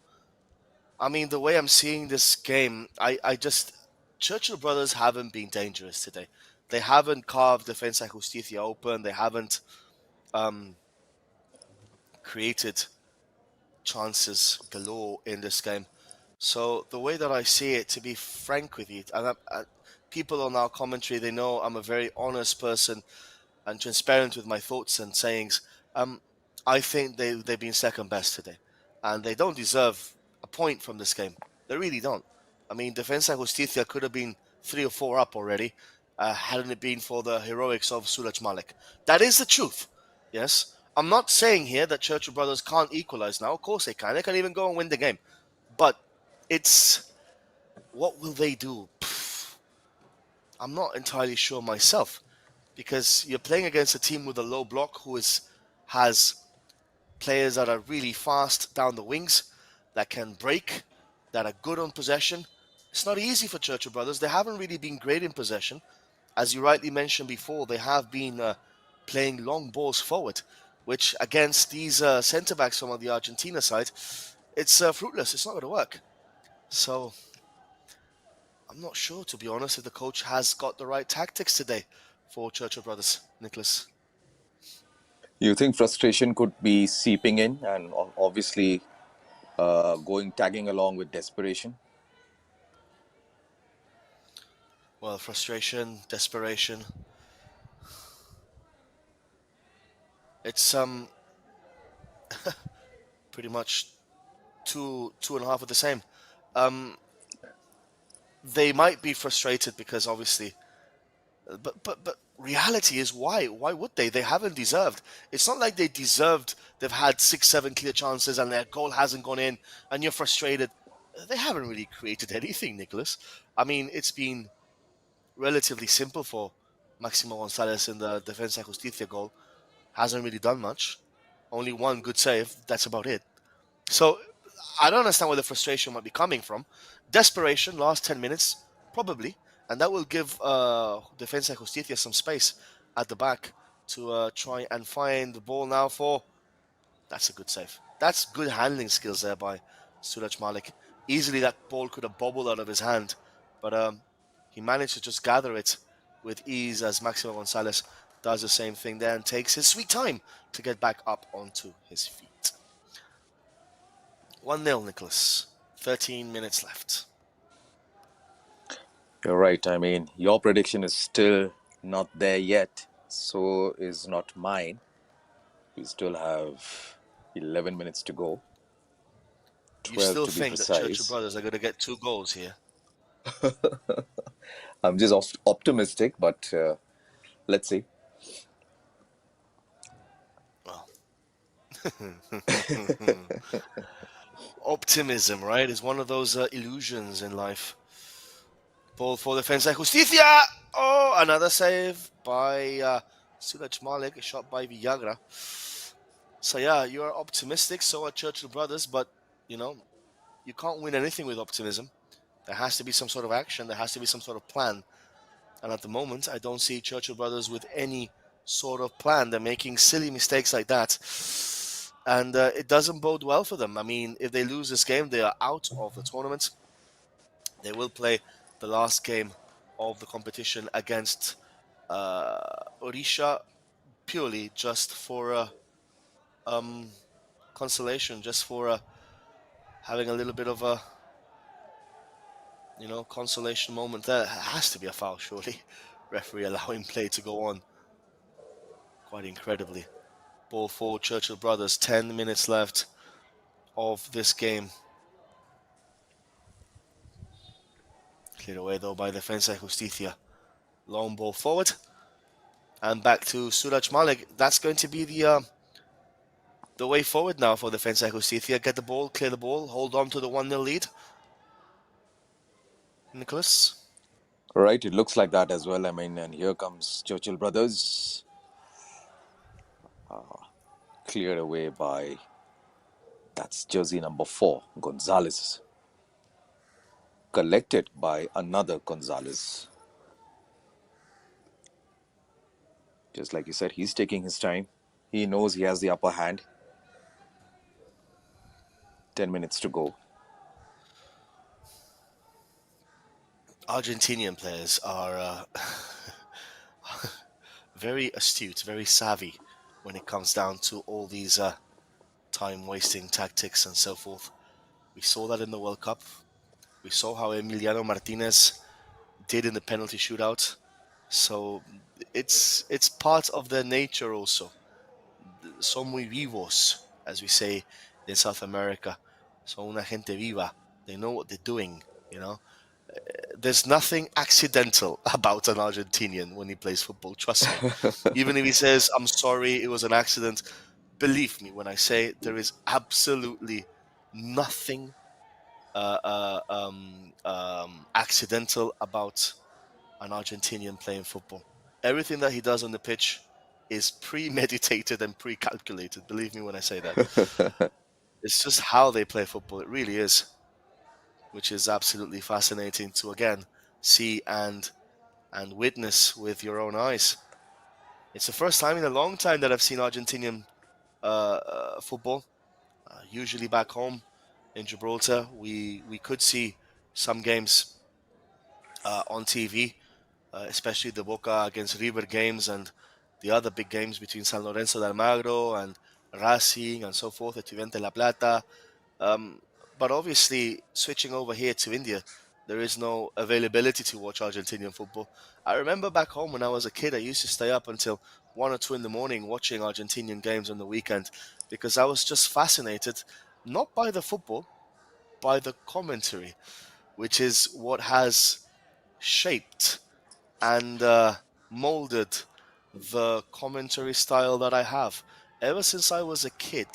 I mean, the way I'm seeing this game, I just Churchill Brothers haven't been dangerous today. They haven't carved Defensa Justicia open. They haven't um, created chances galore in this game. So the way that I see it, to be frank with you, and people on our commentary, they know I'm a very honest person and transparent with my thoughts and sayings. I think they've been second best today, and they don't deserve a point from this game. They really don't. I mean, Defensa Justicia could have been 3 or 4 up already, hadn't it been for the heroics of Suraj Malik. That is the truth. Yes, I'm not saying here that Churchill Brothers can't equalize now. Of course they can. They can even go and win the game. But it's what will they do? I'm not entirely sure myself, because you're playing against a team with a low block who has players that are really fast down the wings, that can break, that are good on possession. It's not easy for Churchill Brothers. They haven't really been great in possession. As you rightly mentioned before, they have been playing long balls forward, which against these centre-backs from the Argentina side, it's fruitless. It's not going to work. So I'm not sure, to be honest, if the coach has got the right tactics today for Churchill Brothers, Nicholas. You think frustration could be seeping in and obviously tagging along with desperation? Well, frustration, desperation. It's pretty much two and a half of the same. They might be frustrated because obviously, but reality is why would they? They haven't deserved. It's not like they deserved. They've had 6, 7 clear chances and their goal hasn't gone in, and you're frustrated. They haven't really created anything, Nicholas. I mean, it's been relatively simple for Maximo Gonzalez in the Defensa Justicia goal. Hasn't really done much. Only one good save. That's about it. So I don't understand where the frustration might be coming from. Desperation, last 10 minutes, probably. And that will give Defensa Justicia some space at the back to try and find the ball now for. That's a good save. That's good handling skills there by Suraj Malik. Easily that ball could have bobbled out of his hand, but he managed to just gather it with ease as Maximo Gonzalez does the same thing there and takes his sweet time to get back up onto his feet. 1-0, Nicholas. 13 minutes left. You're right. I mean, your prediction is still not there yet. So is not mine. We still have 11 minutes to go. You 12 still to be think that Churchill precise. Brothers are going to get 2 goals here? I'm just optimistic, but let's see. Well, optimism, right, is one of those illusions in life. Ball for Defensa Justicia. Oh, another save by Suraj Malik, a shot by Villagra. So yeah, you are optimistic, so are Churchill Brothers, but you can't win anything with optimism. There has to be some sort of action, there has to be some sort of plan. And at the moment, I don't see Churchill Brothers with any sort of plan. They're making silly mistakes like that. and it doesn't bode well for them. I mean, if they lose this game, they are out of the tournament. They will play the last game of the competition against Orisha purely just for consolation, just for having a little bit of a consolation moment. There has to be a foul, surely. Referee allowing play to go on quite incredibly. Ball for Churchill brothers. 10 minutes left of this game. Cleared away though by Defensa Justicia. Long ball forward. And back to Suraj Malik. That's going to be the way forward now for Defensa Justicia. Get the ball, clear the ball, hold on to the 1-0 lead. Nicholas? Right, it looks like that as well. I mean, and here comes Churchill brothers. Cleared away by, that's jersey number 4, Gonzalez. Collected by another Gonzalez. Just like you said, he's taking his time. He knows he has the upper hand. 10 minutes to go. Argentinian players are very astute, very savvy when it comes down to all these time-wasting tactics and so forth. We saw that in the World Cup. We saw how Emiliano Martinez did in the penalty shootout. So it's part of their nature also. Son muy vivos, as we say in South America. Son una gente viva. They know what they're doing, There's nothing accidental about an Argentinian when he plays football, trust me. Even if he says, I'm sorry, it was an accident, believe me when I say there is absolutely nothing accidental about an Argentinian playing football. Everything that he does on the pitch is premeditated and pre-calculated, believe me when I say that. It's just how they play football, it really is, which is absolutely fascinating to, again, see and witness with your own eyes. It's the first time in a long time that I've seen Argentinian football. Usually back home in Gibraltar, we could see some games on TV, especially the Boca against River games and the other big games between San Lorenzo de Almagro and Racing and so forth, Estudiante La Plata. But obviously, switching over here to India, there is no availability to watch Argentinian football. I remember back home when I was a kid, I used to stay up until 1 or 2 in the morning watching Argentinian games on the weekend because I was just fascinated, not by the football, by the commentary, which is what has shaped and molded the commentary style that I have. Ever since I was a kid,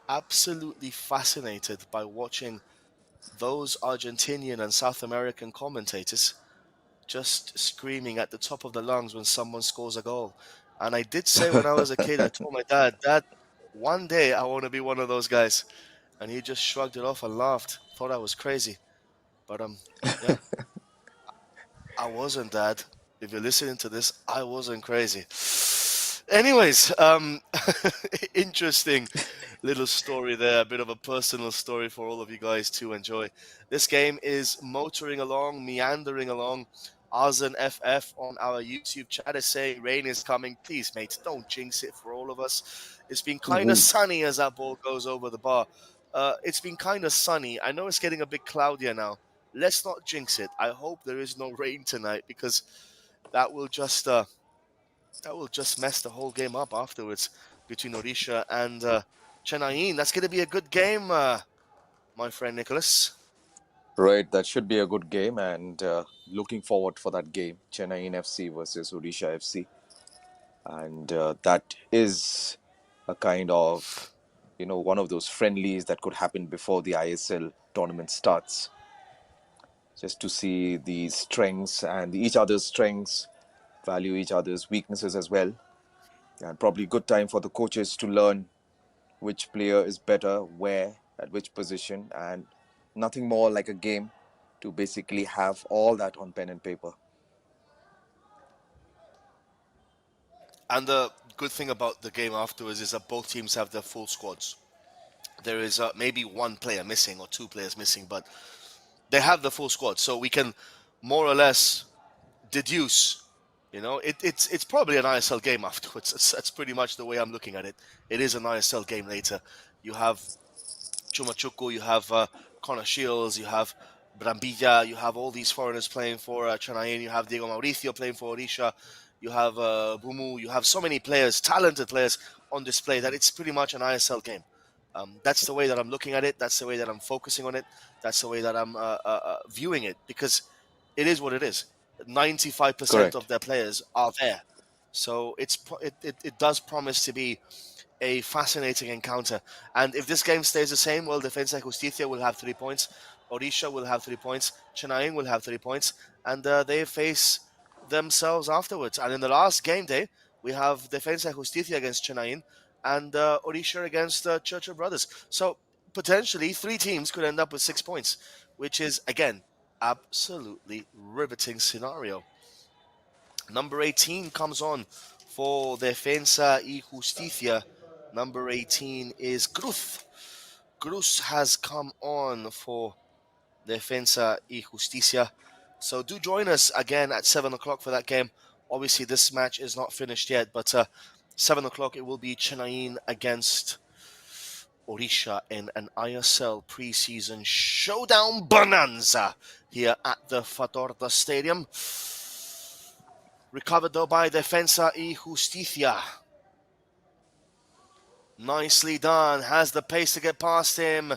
absolutely fascinated by watching those Argentinian and South American commentators just screaming at the top of their lungs when someone scores a goal. And I did say when I was a kid, I told my dad, Dad, one day I want to be one of those guys. And he just shrugged it off and laughed, thought I was crazy. But yeah, I wasn't, Dad. If you're listening to this, I wasn't crazy. Anyways, interesting little story there, a bit of a personal story for all of you guys to enjoy. This game is motoring along, meandering along. Arzen FF on our YouTube chat is saying rain is coming. Please, mates, don't jinx it for all of us. It's been kind of sunny as that ball goes over the bar. It's been kind of sunny. I know it's getting a bit cloudier now. Let's not jinx it. I hope there is no rain tonight because that will just mess the whole game up afterwards between Orisha and Chennai. That's going to be a good game, my friend Nicholas. Right, that should be a good game, and looking forward for that game, Chennai FC versus Odisha FC. And that is a kind of, one of those friendlies that could happen before the ISL tournament starts. Just to see the strengths and each other's strengths, value each other's weaknesses as well. And probably good time for the coaches to learn which player is better, where, at which position, and nothing more like a game to basically have all that on pen and paper. And the good thing about the game afterwards is that both teams have their full squads. There is maybe one player missing or two players missing, but they have the full squad, so we can more or less deduce. It's probably an ISL game afterwards. That's pretty much the way I'm looking at it. It is an ISL game later. You have Chumachuku, you have Connor Shields, you have Brambilla, you have all these foreigners playing for Chennai, you have Diego Mauricio playing for Orisha, you have Bumu, you have so many players, talented players on display that it's pretty much an ISL game. That's the way that I'm looking at it. That's the way that I'm focusing on it. That's the way that I'm viewing it, because it is what it is. 95% of Correct. their players are there. So it does promise to be a fascinating encounter. And if this game stays the same, well, Defensa Justicia will have 3 points, Orisha will have 3 points, Chennai will have 3 points, and they face themselves afterwards. And in the last game day, we have Defensa Justicia against Chennai and Orisha against Churchill Brothers. So potentially 3 teams could end up with 6 points, which is, again, absolutely riveting scenario. Number 18 comes on for Defensa y Justicia. Number 18 is Cruz. Cruz has come on for Defensa y Justicia. So do join us again at 7 o'clock for that game. Obviously, this match is not finished yet, but 7 o'clock it will be Chennai against Orisha in an ISL preseason showdown bonanza here at the Fatorda Stadium. Recovered though by Defensa y Justicia. Nicely done. Has the pace to get past him.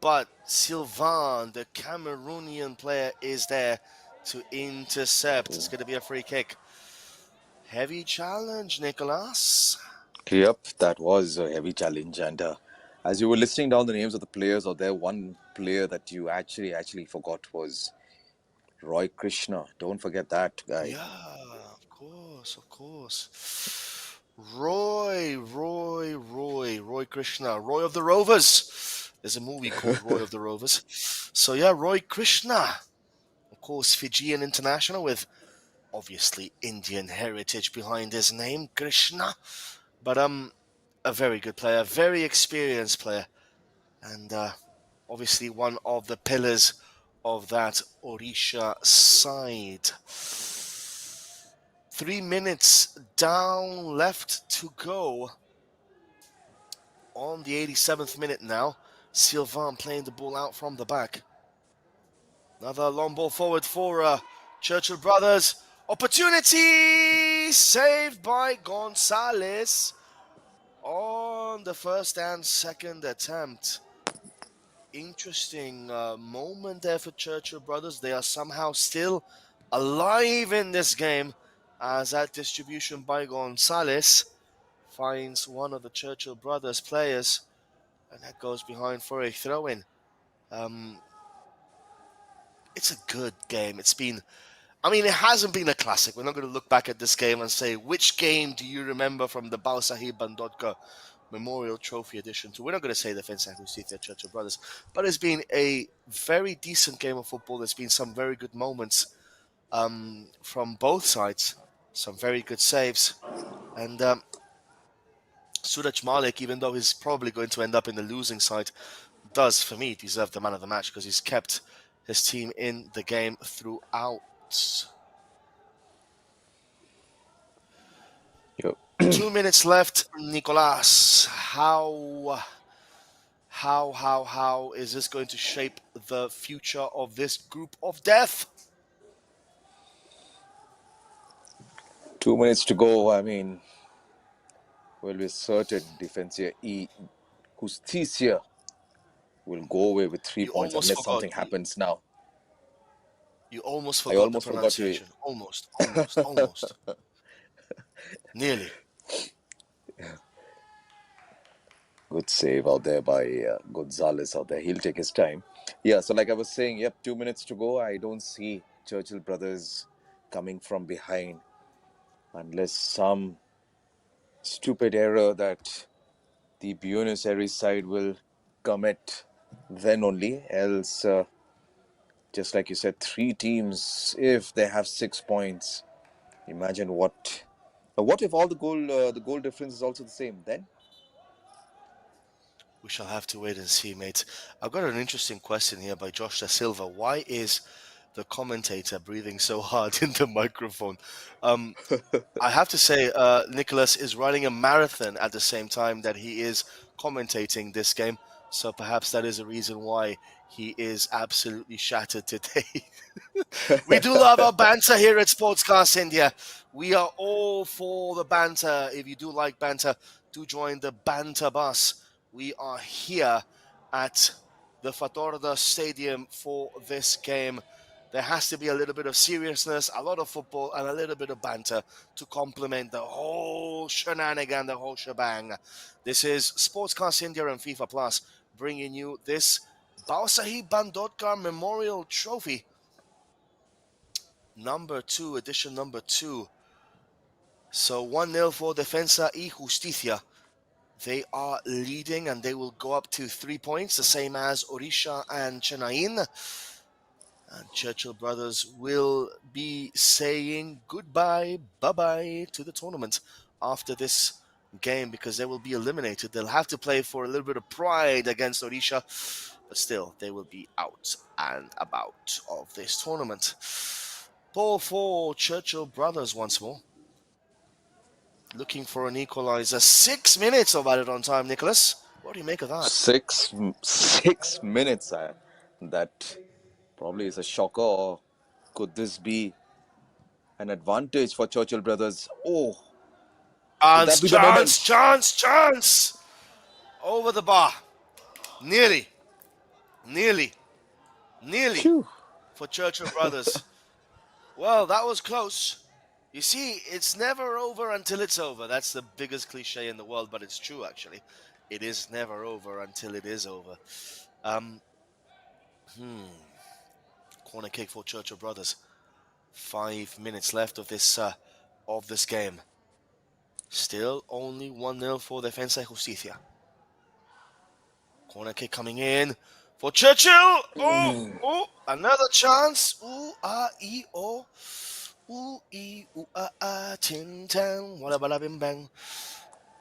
But Sylvain, the Cameroonian player, is there to intercept. It's going to be a free kick. Heavy challenge, Nicolas. Yep, that was a heavy challenge. And as you were listing down the names of the players, or there one player that you actually forgot was Roy Krishna. Don't forget that guy. Yeah, of course. Roy Krishna, Roy of the Rovers. There's a movie called Roy of the Rovers. So yeah, Roy Krishna, of course, Fijian international with obviously Indian heritage behind his name, Krishna. But a very good player, very experienced player, and obviously one of the pillars of that Orisha side. 3 minutes down, left to go on the 87th minute now. Sylvain playing the ball out from the back. Another long ball forward for Churchill Brothers. Opportunity saved by Gonzalez on the first and second attempt. Interesting moment there for Churchill Brothers. They are somehow still alive in this game, as that distribution by Gonzalez finds one of the Churchill Brothers players, and that goes behind for a throw-in. It's a good game. It hasn't been a classic. We're not going to look back at this game and say, which game do you remember from the Bhausaheb Bandodkar Memorial Trophy Edition 2? We're not going to say Defensa y Justicia Churchill Brothers, but it's been a very decent game of football. There's been some very good moments from both sides, some very good saves. And Suraj Malik, even though he's probably going to end up in the losing side, does, for me, deserve the man of the match because he's kept his team in the game throughout. Yep. 2 minutes left, Nicolas. How is this going to shape the future of this group of death? 2 minutes to go. We're certain Defensa y Justicia will go away with 3 You points almost unless forgot. something happens now. You almost I forgot the almost forgot to. pronunciation. Almost. Nearly. Good save out there by Gonzalez out there. He'll take his time. Yeah, so like I was saying, yep, 2 minutes to go. I don't see Churchill Brothers coming from behind unless some stupid error that the Buenos Aires side will commit, then only. Else, just like you said, 3 teams, if they have 6 points, imagine what What if all the goal difference is also the same? Then We shall have to wait and see, mate. I've got an interesting question here by Josh Da Silva. Why is the commentator breathing so hard in the microphone? I have to say, Nicholas is running a marathon at the same time that he is commentating this game. So perhaps that is a reason why he is absolutely shattered today. We do love our banter here at Sportscast India. We are all for the banter. If you do like banter, do join the banter bus. We are here at the Fatorda Stadium for this game. There has to be a little bit of seriousness, a lot of football, and a little bit of banter to complement the whole shenanigan, the whole shebang. This is Sportscast India and FIFA Plus bringing you this Bhausaheb Bandodkar Memorial Trophy number 2, edition number 2. So 1-0 for Defensa y Justicia. They are leading and they will go up to 3 points, the same as Orisha and Chennai. And Churchill brothers will be saying goodbye, bye-bye to the tournament after this game because they will be eliminated. They'll have to play for a little bit of pride against Orisha, but still, they will be out and about of this tournament. Ball for Churchill brothers once more. Looking for an equalizer. 6 minutes of added on time, Nicholas. What do you make of that? 6 minutes. That probably is a shocker. Or could this be an advantage for Churchill brothers? Oh, could that be the moment? Chance! Over the bar. Nearly Phew. for Churchill brothers. Well, that was close. You see, it's never over until it's over. That's the biggest cliche in the world, but it's true, actually. It is never over until it is over. Corner kick for Churchill brothers. 5 minutes left of this game. Still only 1-0 for Defensa y Justicia. Corner kick coming in for Churchill. Oh, another chance. Ooh, ah, ee, oh. Ooh, ee, ooh, ah, tin, tan, walla, balla, bim, bang.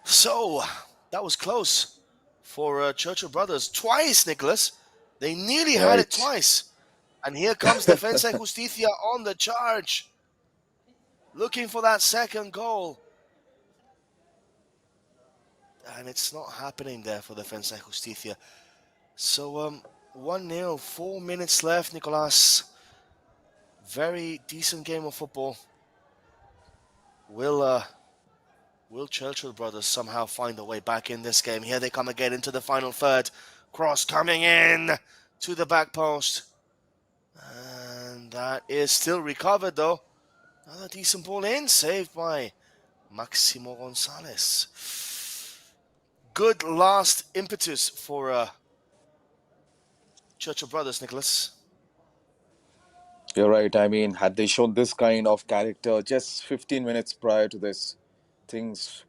So, that was close for Churchill brothers. Twice, Nicholas. They nearly had it Right. twice. And here comes Defensa y Justicia on the charge. Looking for that second goal. And it's not happening there for Defensa y Justicia. So, 1-0, 4 minutes left, Nicolas. Very decent game of football. Will Churchill brothers somehow find a way back in this game? Here they come again into the final third. Cross coming in to the back post. And that is still recovered, though. Another decent ball in, saved by Maximo Gonzalez. Good last impetus for Churchill brothers, Nicholas. You're right. I mean, had they shown this kind of character just 15 minutes prior to this,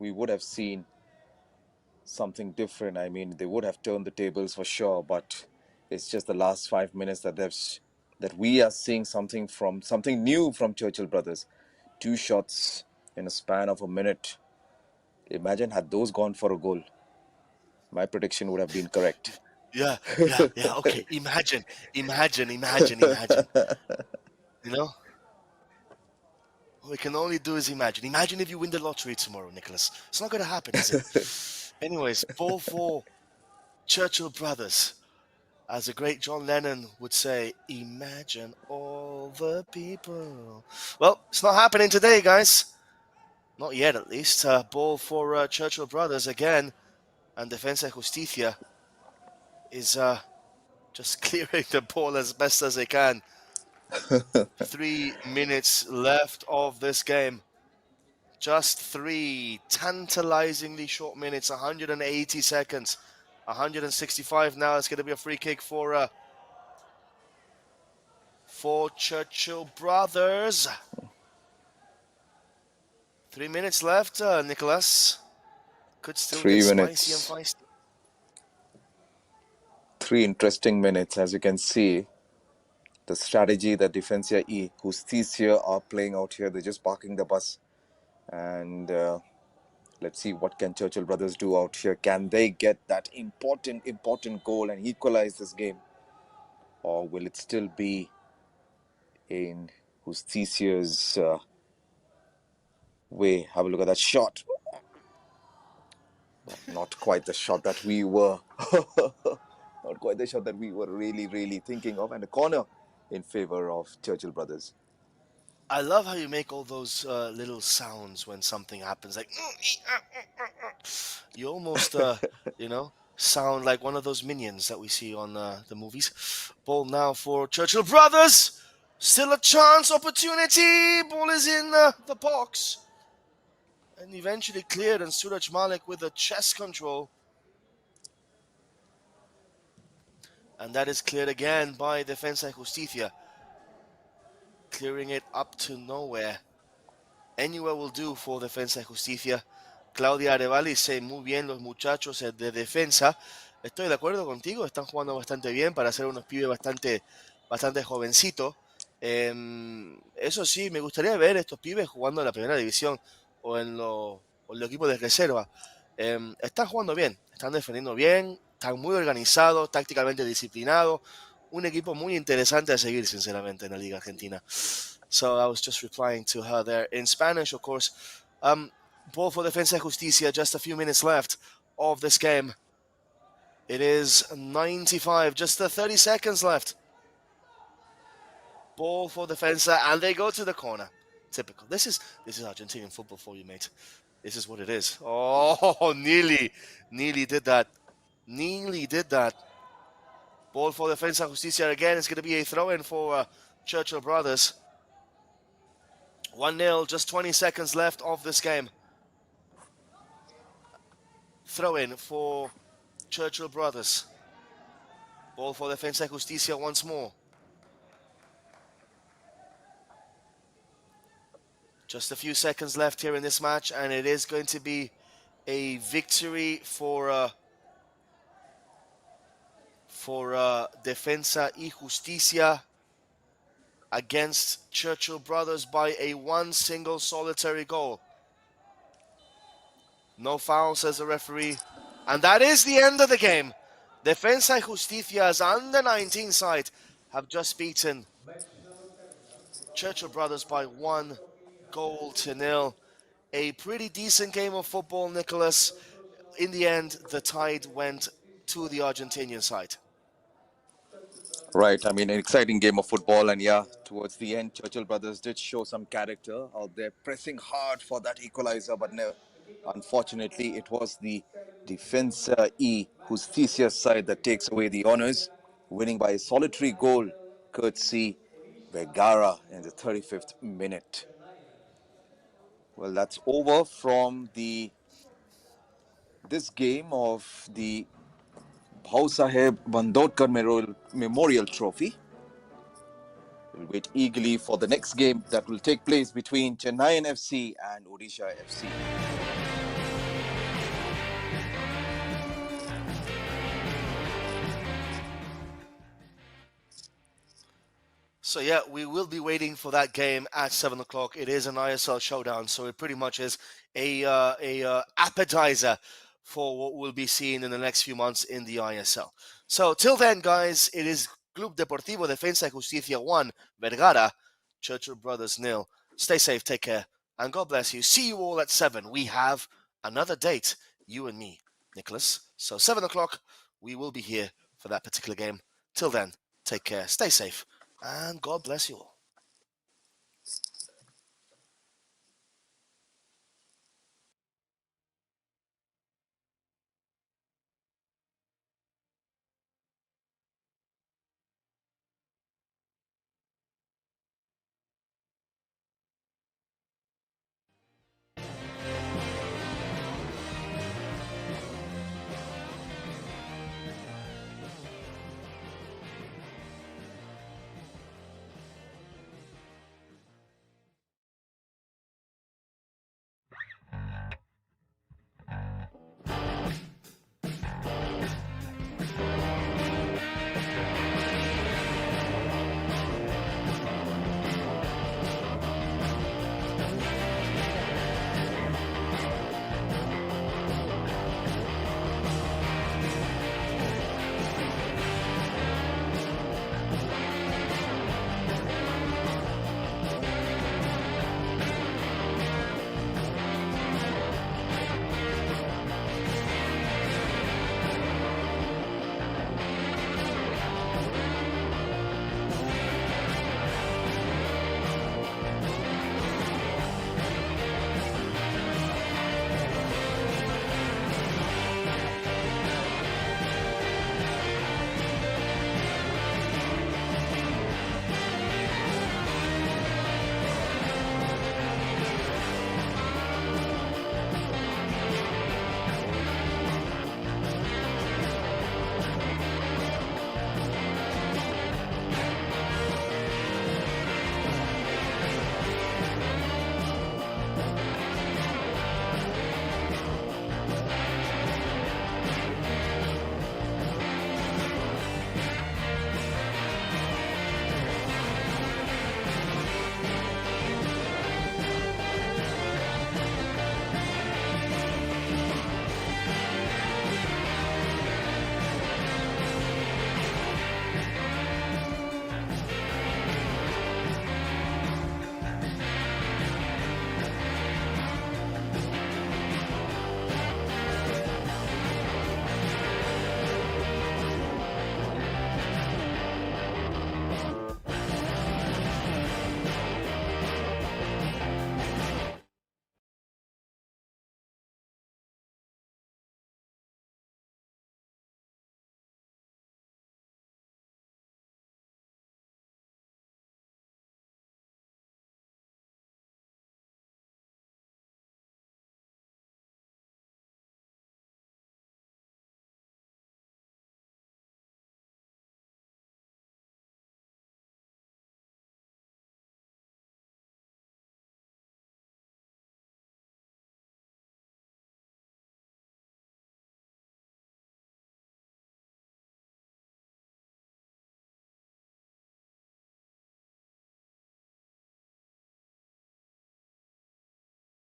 we would have seen something different. I mean, they would have turned the tables for sure, but it's just the last 5 minutes that we are seeing something new from Churchill brothers. 2 shots in a span of a minute. Imagine had those gone for a goal. My prediction would have been correct. Yeah, okay. Imagine. You know? All we can only do is imagine. Imagine if you win the lottery tomorrow, Nicholas. It's not going to happen, is it? Anyways, ball for Churchill brothers. As the great John Lennon would say, imagine all the people. Well, it's not happening today, guys. Not yet, at least. Ball for Churchill brothers again. And Defensa y Justicia is just clearing the ball as best as they can. 3 minutes left of this game. Just 3 tantalizingly short minutes, 180 seconds. 165 now. It's going to be a free kick for Churchill brothers. 3 minutes left, Nicholas. Could still 3 get minutes. spicy and feisty. 3 interesting minutes, as you can see. The strategy that Defensa y Justicia are playing out here, they're just parking the bus And let's see what can Churchill brothers do out here. Can they get that important goal and equalize this game? Or will it still be in Justicia's way? Have a look at that shot. Not quite the shot that we were not quite the shot that we were really thinking of, and a corner in favor of Churchill brothers. I love how you make all those little sounds when something happens. Like you almost, sound like one of those minions that we see on the movies. Ball now for Churchill brothers. Still a chance, opportunity. Ball is in the box, and eventually cleared. And Suraj Malik with a chest control, and that is cleared again by Defensa y Justicia, clearing it up to nowhere. Anywhere will do for Defensa y Justicia. Claudia Arevalo dice muy bien los muchachos de defensa. Estoy de acuerdo contigo, están jugando bastante bien para ser unos pibes bastante jovencitos. Eso sí, me gustaría ver estos pibes jugando en la primera división o en los equipos de reserva. Están jugando bien, están defendiendo bien, están muy organizados, tácticamente disciplinados. Un equipo muy interesante a seguir, sinceramente, en la Liga Argentina. So I was just replying to her there in Spanish, of course. Ball for Defensa y Justicia, just a few minutes left of this game. It is 95, just 30 seconds left. Ball for Defensa, and they go to the corner. Typical. This is Argentinian football for you, mate. This is what it is. Oh, nearly did that. Nearly did that. Ball for Defensa y Justicia again. It's going to be a throw-in for Churchill brothers. 1-0, just 20 seconds left of this game. Throw in for Churchill brothers. Ball for Defensa y Justicia once more. Just a few seconds left here in this match, and it is going to be a victory for Defensa y Justicia against Churchill brothers by a one single solitary goal. No foul, says the referee. And that is the end of the game. Defensa y Justicia's under-19 side have just beaten Churchill brothers by 1-0. A pretty decent game of football, Nicholas. In the end, the tide went to the Argentinian side. Right, I mean, an exciting game of football, and yeah, towards the end, Churchill brothers did show some character out there, pressing hard for that equalizer, but no, unfortunately, it was the Defensa y Justicia side that takes away the honors, winning by a solitary goal, courtesy Vergara in the 35th minute. Well, that's over from this game of the Bhausaheb Bandodkar Memorial Trophy. We'll wait eagerly for the next game that will take place between Chennai FC and Odisha FC. So yeah, we will be waiting for that game at 7 o'clock. It is an ISL showdown, so it pretty much is a appetizer for what we'll be seeing in the next few months in the ISL. So till then, guys, it is Club Deportivo Defensa y Justicia 1, Vergara, Churchill Brothers 0. Stay safe, take care, and God bless you. See you all at 7. We have another date, you and me, Nicholas. So 7 o'clock, we will be here for that particular game. Till then, take care, stay safe, and God bless you all.